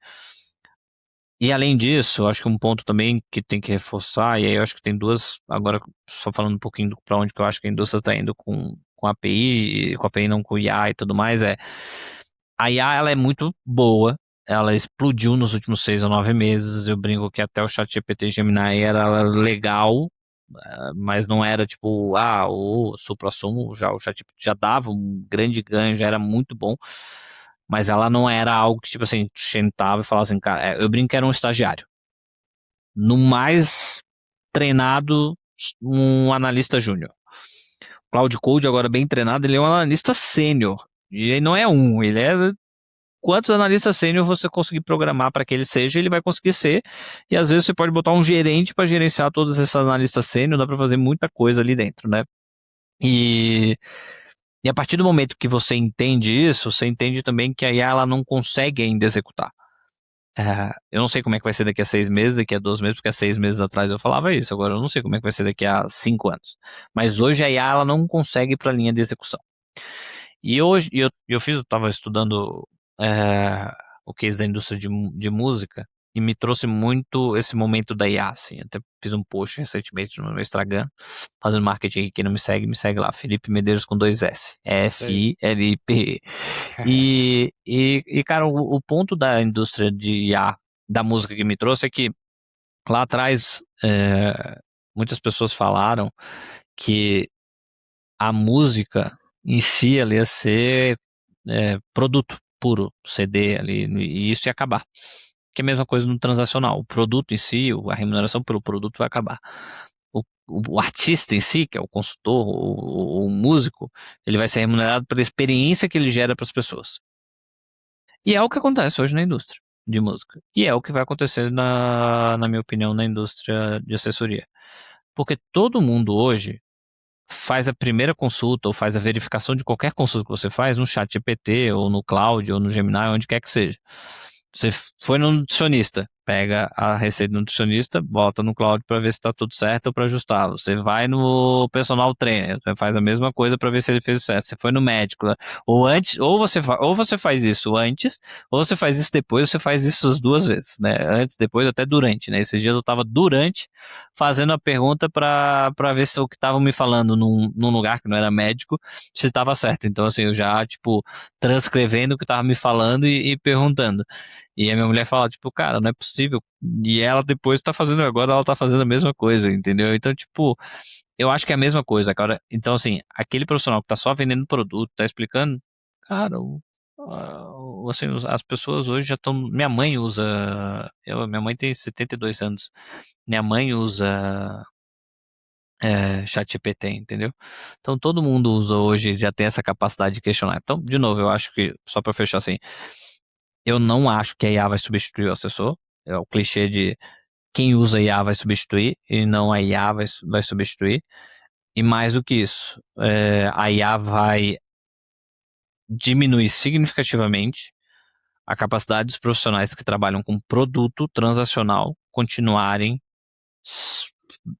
E além disso, acho que um ponto também que tem que reforçar, e aí eu acho que tem duas, agora só falando um pouquinho para onde que eu acho que a indústria está indo com a API, com a API não com IA e tudo mais, a IA ela é muito boa, ela explodiu nos últimos 6 ou 9 meses, eu brinco que até o ChatGPT Gemini era legal, mas não era tipo, o suprassumo, já o ChatGPT já dava um grande ganho, já era muito bom, mas ela não era algo que, tipo assim, tu sentava e falava assim, cara, eu brinco que era um estagiário. No mais treinado, um analista júnior. Cloud Code, agora bem treinado, ele é um analista sênior. E ele não é um, ele é quantos analistas sênior você conseguir programar para que ele seja, ele vai conseguir ser. E às vezes você pode botar um gerente para gerenciar todos esses analistas sênior, dá para fazer muita coisa ali dentro, né? E a partir do momento que você entende isso, você entende também que a IA ela não consegue ainda executar. Eu não sei como é que vai ser daqui a 6 meses, daqui a 12 meses, porque há 6 meses atrás eu falava isso. Agora eu não sei como é que vai ser daqui a 5 anos. Mas hoje a IA ela não consegue ir para a linha de execução. E hoje eu estava estudando o case da indústria de música e me trouxe muito esse momento da IA, assim. Até fiz um post recentemente no meu Instagram, fazendo marketing. Quem não me segue lá, Felipe Medeiros com 2S, Sei. FILIP. Cara, o ponto da indústria de IA, da música que me trouxe é que lá atrás muitas pessoas falaram que a música em si ela ia ser produto puro, CD ali, e isso ia acabar. Que é a mesma coisa no transacional. O produto em si, a remuneração pelo produto vai acabar. O artista em si, que é o consultor, o músico, ele vai ser remunerado pela experiência que ele gera para as pessoas. E é o que acontece hoje na indústria de música. E é o que vai acontecer, na minha opinião, na indústria de assessoria. Porque todo mundo hoje faz a primeira consulta ou faz a verificação de qualquer consulta que você faz no chat GPT ou no Cloud ou no Gemini, onde quer que seja. Você foi no nutricionista, pega a receita do nutricionista, bota no Cloud para ver se está tudo certo ou para ajustar. Você vai no personal trainer, você faz a mesma coisa para ver se ele fez o certo. Você foi no médico, ou antes, ou você faz isso antes, ou você faz isso depois, você faz isso as duas vezes, né? Antes, depois, até durante, né? Esses dias eu estava durante fazendo a pergunta para ver se o que estavam me falando num lugar que não era médico, se estava certo. Então, assim, eu já, tipo, transcrevendo o que estava me falando e perguntando. E a minha mulher fala, tipo, cara, não é possível. E ela depois tá fazendo agora, ela tá fazendo a mesma coisa, entendeu? Então, tipo, eu acho que é a mesma coisa, cara. Então, assim, aquele profissional que tá só vendendo produto, tá explicando, cara, assim, as pessoas hoje já estão. Minha mãe usa. Minha mãe tem 72 anos. Minha mãe usa ChatGPT, entendeu? Então todo mundo usa hoje, já tem essa capacidade de questionar. Então, de novo, eu acho que, só para fechar assim, eu não acho que a IA vai substituir o assessor. É o clichê de quem usa IA vai substituir e não a IA vai substituir. E mais do que isso, a IA vai diminuir significativamente a capacidade dos profissionais que trabalham com produto transacional continuarem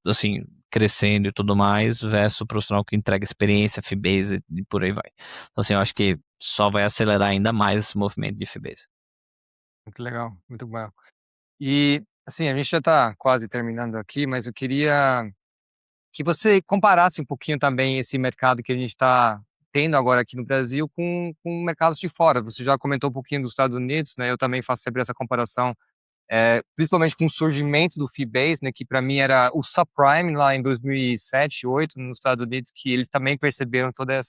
assim, crescendo e tudo mais, versus o profissional que entrega experiência, fee-based e por aí vai. Então, assim, eu acho que só vai acelerar ainda mais esse movimento de fee-based. Muito legal, muito bom. E, assim, a gente já está quase terminando aqui, mas eu queria que você comparasse um pouquinho também esse mercado que a gente está tendo agora aqui no Brasil com mercados de fora. Você já comentou um pouquinho dos Estados Unidos, né? Eu também faço sempre essa comparação, principalmente com o surgimento do Fee-Based, né? Que para mim era o subprime lá em 2007, 2008 nos Estados Unidos, que eles também perceberam toda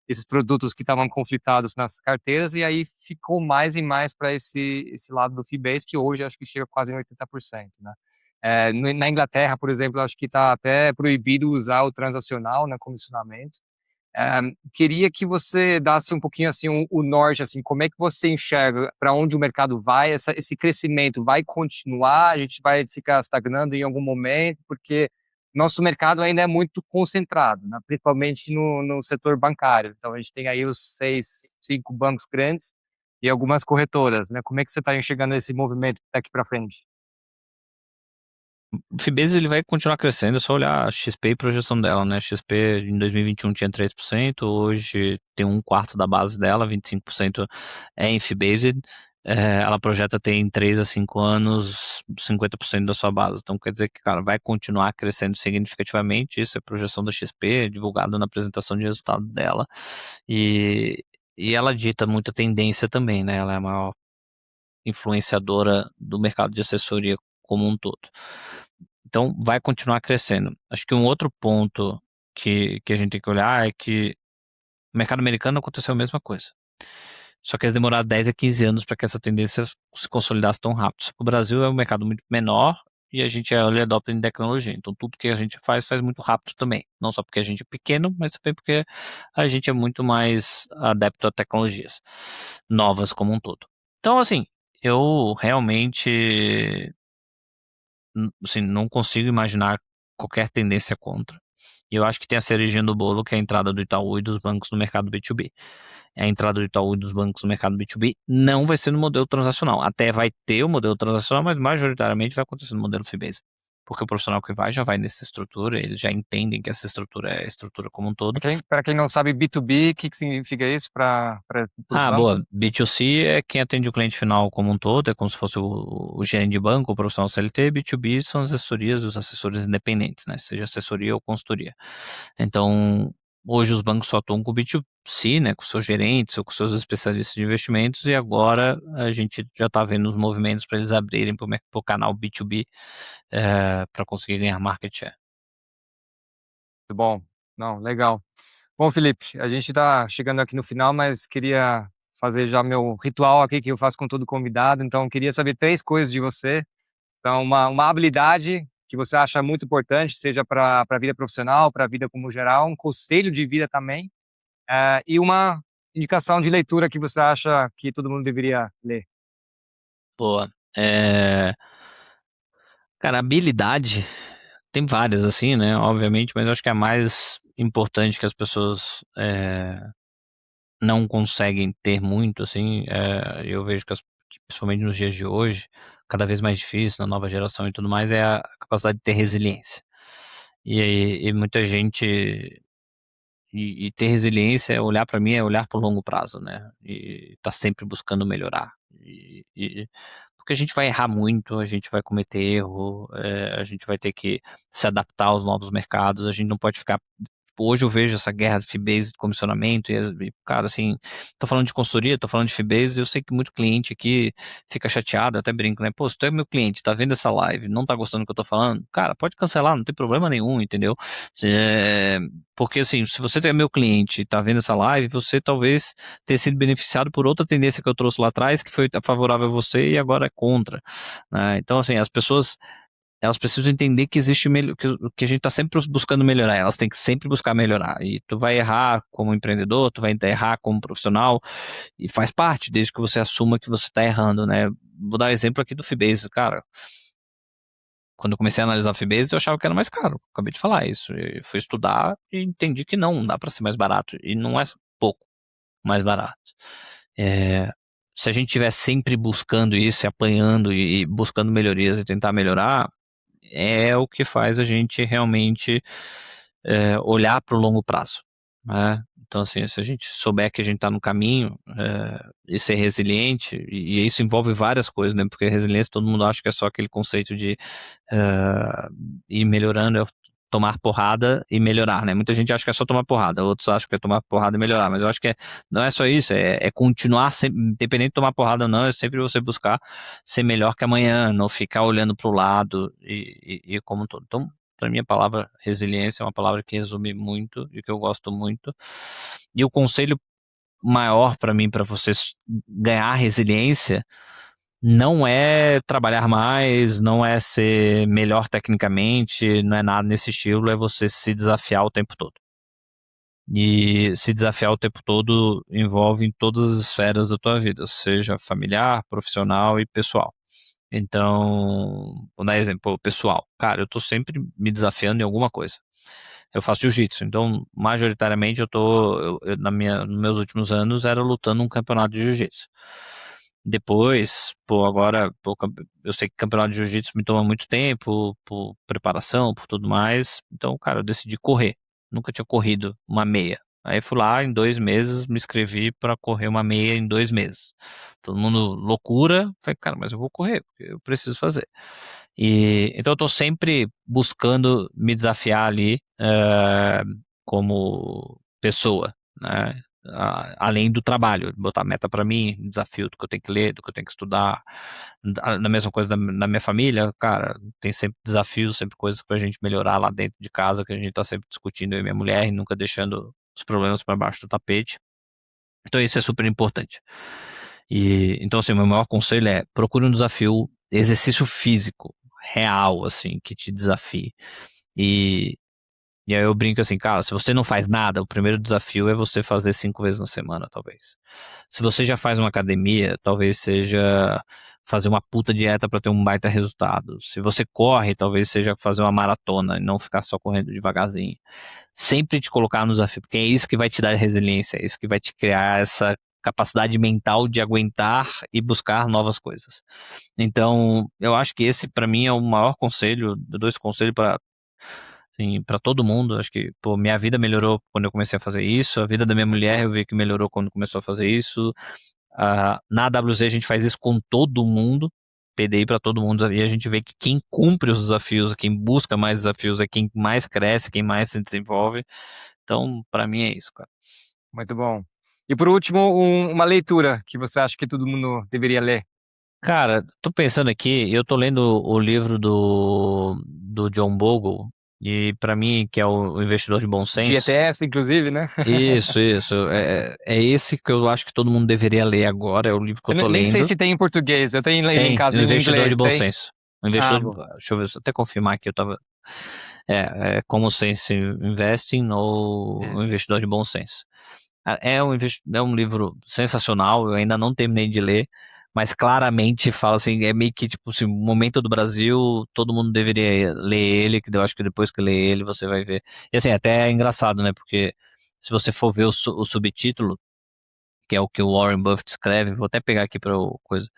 esses produtos que estavam conflitados nas carteiras e aí ficou mais e mais para esse lado do Fee-Based, que hoje acho que chega quase em 80%, né? Na Inglaterra, por exemplo, acho que está até proibido usar o transacional na comissionamento. Queria que você desse um pouquinho assim o norte, assim, como é que você enxerga para onde o mercado vai, esse crescimento vai continuar, a gente vai ficar estagnando em algum momento, porque nosso mercado ainda é muito concentrado, né? Principalmente no setor bancário. Então a gente tem aí os 5 bancos grandes e algumas corretoras, né? Como é que você está enxergando esse movimento daqui para frente? O Fibase ele vai continuar crescendo, é só olhar a XP e projeção dela, né? A XP em 2021 tinha 3%, hoje tem um quarto da base dela, 25% é em Fibase. Ela projeta ter em 3 a 5 anos 50% da sua base. Então quer dizer que, cara, vai continuar crescendo significativamente. Isso é projeção da XP, divulgado na apresentação de resultado dela. E, e ela dita muita tendência também, né? Ela é a maior influenciadora do mercado de assessoria como um todo. Então, vai continuar crescendo. Acho que um outro ponto que a gente tem que olhar é que no mercado americano aconteceu a mesma coisa. Só que eles demoraram 10 a 15 anos para que essa tendência se consolidasse tão rápido. O Brasil é um mercado muito menor e a gente é early adopter em tecnologia. Então, tudo que a gente faz muito rápido também. Não só porque a gente é pequeno, mas também porque a gente é muito mais adepto a tecnologias novas como um todo. Então, assim, eu realmente assim, não consigo imaginar qualquer tendência contra. E eu acho que tem a cerejinha do bolo, que é a entrada do Itaú e dos bancos no mercado B2B. A entrada do Itaú e dos bancos no mercado B2B não vai ser no modelo transacional. Até vai ter o modelo transacional, mas majoritariamente vai acontecer no modelo fee-based. Porque o profissional que vai já vai nessa estrutura, eles já entendem que essa estrutura é a estrutura como um todo. Para quem não sabe, B2B, o que significa isso para os bancos? Boa. B2C é quem atende o cliente final como um todo, é como se fosse o gerente de banco, o profissional CLT. B2B são as assessorias, os assessores independentes, né? Seja assessoria ou consultoria. Então, hoje os bancos só atuam com B2C, né? Com seus gerentes ou com seus especialistas de investimentos, e agora a gente já está vendo os movimentos para eles abrirem para o canal B2B para conseguir ganhar market share. Muito bom. Não, legal. Bom, Felipe, a gente está chegando aqui no final, mas queria fazer já meu ritual aqui que eu faço com todo convidado. Então, queria saber 3 coisas de você. Então, uma habilidade que você acha muito importante, seja para a vida profissional, para a vida como geral, um conselho de vida também, e uma indicação de leitura que você acha que todo mundo deveria ler. Boa. Cara, habilidade tem várias, assim, né? Obviamente, mas eu acho que a mais importante que as pessoas não conseguem ter muito, assim, eu vejo que principalmente nos dias de hoje, cada vez mais difícil, na nova geração e tudo mais, é a capacidade de ter resiliência. E muita gente. E ter resiliência é olhar para mim, é olhar para o longo prazo, né? E tá sempre buscando melhorar. Porque a gente vai errar muito, a gente vai cometer erro, a gente vai ter que se adaptar aos novos mercados, a gente não pode ficar. Hoje eu vejo essa guerra de fee-based, de comissionamento, cara, assim, tô falando de consultoria, tô falando de fee-based, eu sei que muito cliente aqui fica chateado, eu até brinco, né? Pô, se tu é meu cliente, tá vendo essa live, não tá gostando do que eu tô falando, cara, pode cancelar, não tem problema nenhum, entendeu? É, porque, assim, se você é meu cliente e tá vendo essa live, você talvez tenha sido beneficiado por outra tendência que eu trouxe lá atrás, que foi favorável a você e agora é contra, né? Então, assim, as pessoas elas precisam entender que existe que a gente está sempre buscando melhorar, elas têm que sempre buscar melhorar. E tu vai errar como empreendedor, tu vai errar como profissional, e faz parte, desde que você assuma que você está errando, né? Vou dar um exemplo aqui do Fibase, cara. Quando eu comecei a analisar o Fibase, eu achava que era mais caro. Acabei de falar isso. Eu fui estudar e entendi que não dá para ser mais barato. E não é pouco mais barato. Se a gente estiver sempre buscando isso, e apanhando e buscando melhorias e tentar melhorar, é o que faz a gente realmente olhar para o longo prazo, né? Então, assim, se a gente souber que a gente está no caminho e ser resiliente, e isso envolve várias coisas, né? Porque resiliência todo mundo acha que é só aquele conceito de ir melhorando, tomar porrada e melhorar, né? Muita gente acha que é só tomar porrada, outros acham que é tomar porrada e melhorar, mas eu acho que não é só isso, é continuar sempre, independente de tomar porrada ou não, é sempre você buscar ser melhor que amanhã, não ficar olhando para o lado e como um todo. Então, para mim, a palavra resiliência é uma palavra que resume muito e que eu gosto muito. E o conselho maior para mim, para vocês ganhar resiliência, não é trabalhar mais, não é ser melhor tecnicamente, não é nada nesse estilo, é você se desafiar o tempo todo. E se desafiar o tempo todo envolve em todas as esferas da tua vida, seja familiar, profissional e pessoal. Então, vou dar exemplo pessoal. Cara, eu tô sempre me desafiando em alguma coisa. Eu faço jiu-jitsu, então majoritariamente nos meus últimos anos era lutando um campeonato de jiu-jitsu. Depois, agora, eu sei que campeonato de jiu-jitsu me toma muito tempo, por preparação, por tudo mais. Então, cara, eu decidi correr. Nunca tinha corrido uma meia. Aí fui lá, em 2 meses, me inscrevi para correr uma meia em 2 meses. Todo mundo loucura. Falei, cara, mas eu vou correr, porque eu preciso fazer. Então eu tô sempre buscando me desafiar ali como pessoa, né? Além do trabalho, botar meta para mim, desafio do que eu tenho que ler, do que eu tenho que estudar. Na mesma coisa na minha família, cara, tem sempre desafios, sempre coisas pra gente melhorar lá dentro de casa, que a gente tá sempre discutindo, eu e minha mulher, e nunca deixando os problemas para baixo do tapete. Então isso é super importante. Então assim, o meu maior conselho é procure um desafio, exercício físico, real, assim, que te desafie. E, e aí eu brinco assim, cara, se você não faz nada, o primeiro desafio é você fazer 5 vezes na semana, talvez. Se você já faz uma academia, talvez seja fazer uma puta dieta para ter um baita resultado. Se você corre, talvez seja fazer uma maratona e não ficar só correndo devagarzinho. Sempre te colocar no desafio, porque é isso que vai te dar resiliência, é isso que vai te criar essa capacidade mental de aguentar e buscar novas coisas. Então, eu acho que esse para mim é o maior conselho, dois conselhos para assim, para todo mundo. Acho que, pô, minha vida melhorou quando eu comecei a fazer isso, a vida da minha mulher eu vi que melhorou quando começou a fazer isso. Na AWZ a gente faz isso com todo mundo, PDI para todo mundo, e a gente vê que quem cumpre os desafios, quem busca mais desafios, é quem mais cresce, quem mais se desenvolve. Então, para mim é isso, cara. Muito bom. E por último, uma leitura que você acha que todo mundo deveria ler. Cara, tô pensando aqui, eu tô lendo o livro do John Bogle, e para mim, que é o Investidor de Bom De Senso, ETFs, inclusive, né? isso, é esse que eu acho que todo mundo deveria ler agora, é o livro que eu Eu tô nem sei lendo. se tem em português. Eu tenho ele em Tem, casa o em Investidor de inglês, Bom tem? Senso. Ah, bom. Deixa eu ver, até confirmar aqui, eu tava. Como Sense Investing ou o Isso. Investidor de Bom Senso. É um livro sensacional, eu ainda não terminei de ler, mas claramente fala assim, é meio que tipo assim, o momento do Brasil, todo mundo deveria ler ele, que eu acho que depois que ler ele você vai ver. E assim, até é engraçado, né? Porque se você for ver o subtítulo, que é o que o Warren Buffett escreve, vou até pegar aqui para coisa.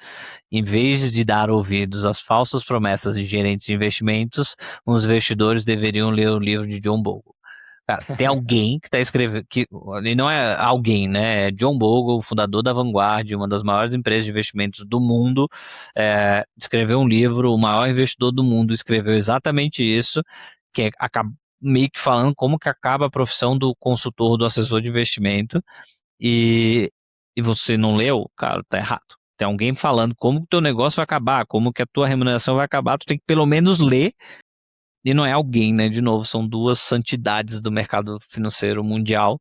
Em vez de dar ouvidos às falsas promessas de gerentes de investimentos, os investidores deveriam ler o livro de John Bogle. Cara, tem alguém que está escrevendo, que ele não é alguém, né? É John Bogle, fundador da Vanguard, uma das maiores empresas de investimentos do mundo, escreveu um livro, o maior investidor do mundo escreveu exatamente isso, que é meio que falando como que acaba a profissão do consultor, do assessor de investimento, e, e você não leu, cara, tá errado. Tem alguém falando como que o teu negócio vai acabar, como que a tua remuneração vai acabar, tu tem que pelo menos ler, e não é alguém, né? De novo, são duas santidades do mercado financeiro mundial,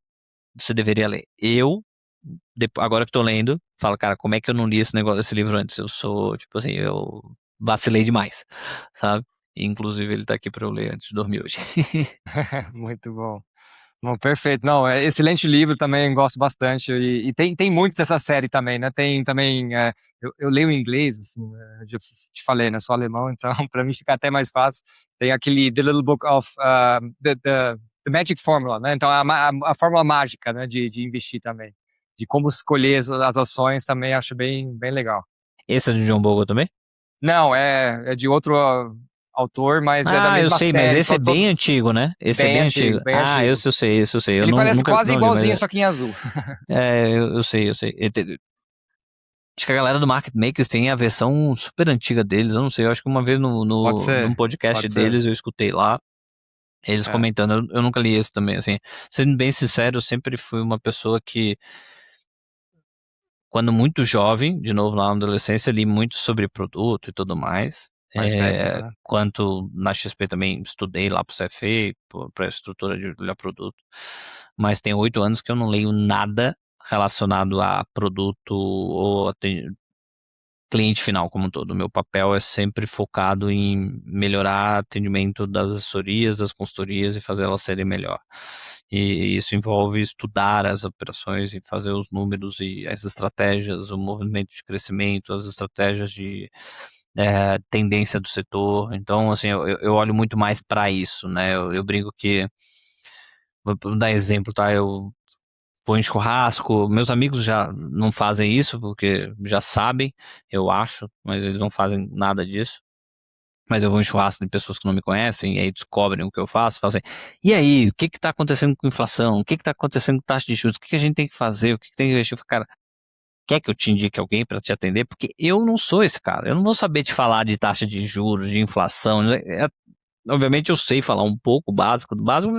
você deveria ler. Agora que tô lendo, falo, cara, como é que eu não li esse negócio, esse livro antes? Eu sou, tipo assim, eu vacilei demais, sabe? Inclusive ele tá aqui para eu ler antes de dormir hoje. Muito bom. Bom, perfeito. Não, é excelente livro também, gosto bastante. E tem muitos dessa série também, né? Tem também. Eu leio em inglês, assim, já te falei, né? Sou alemão, então para mim fica até mais fácil. Tem aquele The Little Book of the Magic Formula, né? Então a fórmula mágica, né? De investir também. De como escolher as ações também acho bem legal. Esse é do John Bogle também? Não, é de outro autor, mas é da Ah, eu mesma sei, mas série. esse é São bem todos antigo, né? Esse é bem bem antigo, antigo. bem Ah, antigo. esse eu sei. Eu Ele parece nunca quase não li, mas igualzinho, só que em azul. eu sei, eu sei. Acho que a galera do Market Makers tem a versão super antiga deles. Eu não sei, eu acho que uma vez Pode num ser, podcast pode ser. deles eu escutei lá, eles É. comentando. Eu nunca li esse também, assim. Sendo bem sincero, eu sempre fui uma pessoa que, quando muito jovem, de novo lá na adolescência, li muito sobre produto e tudo mais. Mais técnico, né? Quanto na XP também estudei lá para o CFA, para a estrutura de olhar produto. Mas tem 8 anos que eu não leio nada relacionado a produto ou cliente final como um todo. O meu papel é sempre focado em melhorar o atendimento das assessorias, das consultorias e fazer elas serem melhor. E isso envolve estudar as operações e fazer os números e as estratégias, o movimento de crescimento, as estratégias de tendência do setor. Então, assim, eu olho muito mais para isso, né? Eu brinco que, vou dar exemplo, tá? Eu vou em churrasco, meus amigos já não fazem isso, porque já sabem, eu acho, mas eles não fazem nada disso. Mas eu vou em churrasco de pessoas que não me conhecem, e aí descobrem o que eu faço, falam assim, e aí, o que está acontecendo com inflação? O que está acontecendo com taxa de juros? O que a gente tem que fazer? O que tem que investir? Eu falo, cara, quer que eu te indique alguém para te atender? Porque eu não sou esse cara. Eu não vou saber te falar de taxa de juros, de inflação. Obviamente eu sei falar um pouco básico, do básico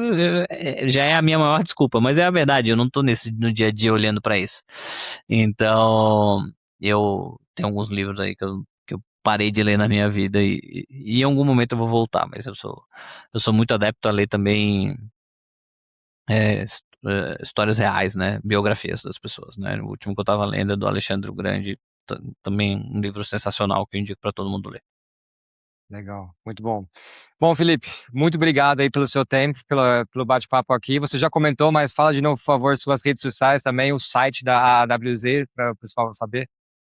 já é a minha maior desculpa, mas é a verdade, eu não tô no dia a dia olhando para isso. Então, eu tenho alguns livros aí que eu parei de ler na minha vida e em algum momento eu vou voltar, mas eu sou muito adepto a ler também histórias reais, né, biografias das pessoas, né. O último que eu estava lendo é do Alexandre o Grande, também um livro sensacional que eu indico para todo mundo ler. Legal, muito bom. Bom, Felipe, muito obrigado aí pelo seu tempo, pelo bate-papo aqui. Você já comentou, mas fala de novo, por favor, suas redes sociais também, o site da AWZ, para o pessoal saber.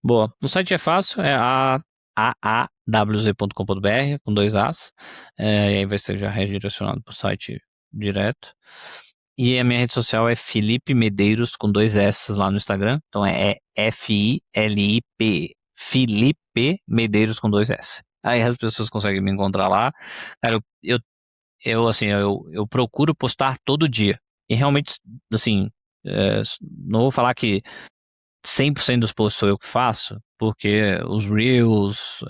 Boa. O site é fácil, é aawz.com.br, com 2 As, e aí vai ser já redirecionado para o site direto. E a minha rede social é Felipe Medeiros, com 2 S lá no Instagram, então é Filipe, Felipe Medeiros com 2 S. Aí as pessoas conseguem me encontrar lá. Cara, assim, eu procuro postar todo dia. E realmente, assim, não vou falar que 100% dos posts sou eu que faço, porque os Reels,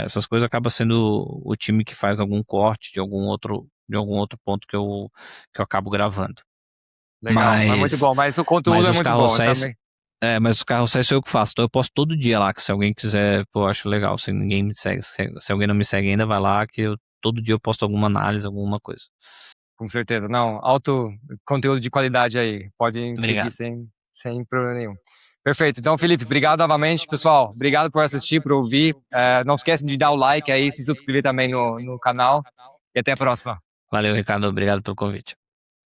essas coisas acaba sendo o time que faz algum corte de algum outro ponto que eu acabo gravando. Legal, mas muito Mas, bom. Mas o mas conteúdo é os muito bom carrosséis, também. mas os carrosséis sou eu que faço, então eu posto todo dia lá, que se alguém quiser, pô, eu acho legal, se ninguém me segue, se alguém não me segue ainda, vai lá que todo dia eu posto alguma análise, alguma coisa. Com certeza. Não, alto conteúdo de qualidade aí. Podem seguir Obrigado. sem problema nenhum. Perfeito. Então, Felipe, obrigado novamente. Pessoal, obrigado por assistir, por ouvir. Não esquece de dar o like aí, se subscrever também no canal. E até a próxima. Valeu, Ricardo, obrigado pelo convite.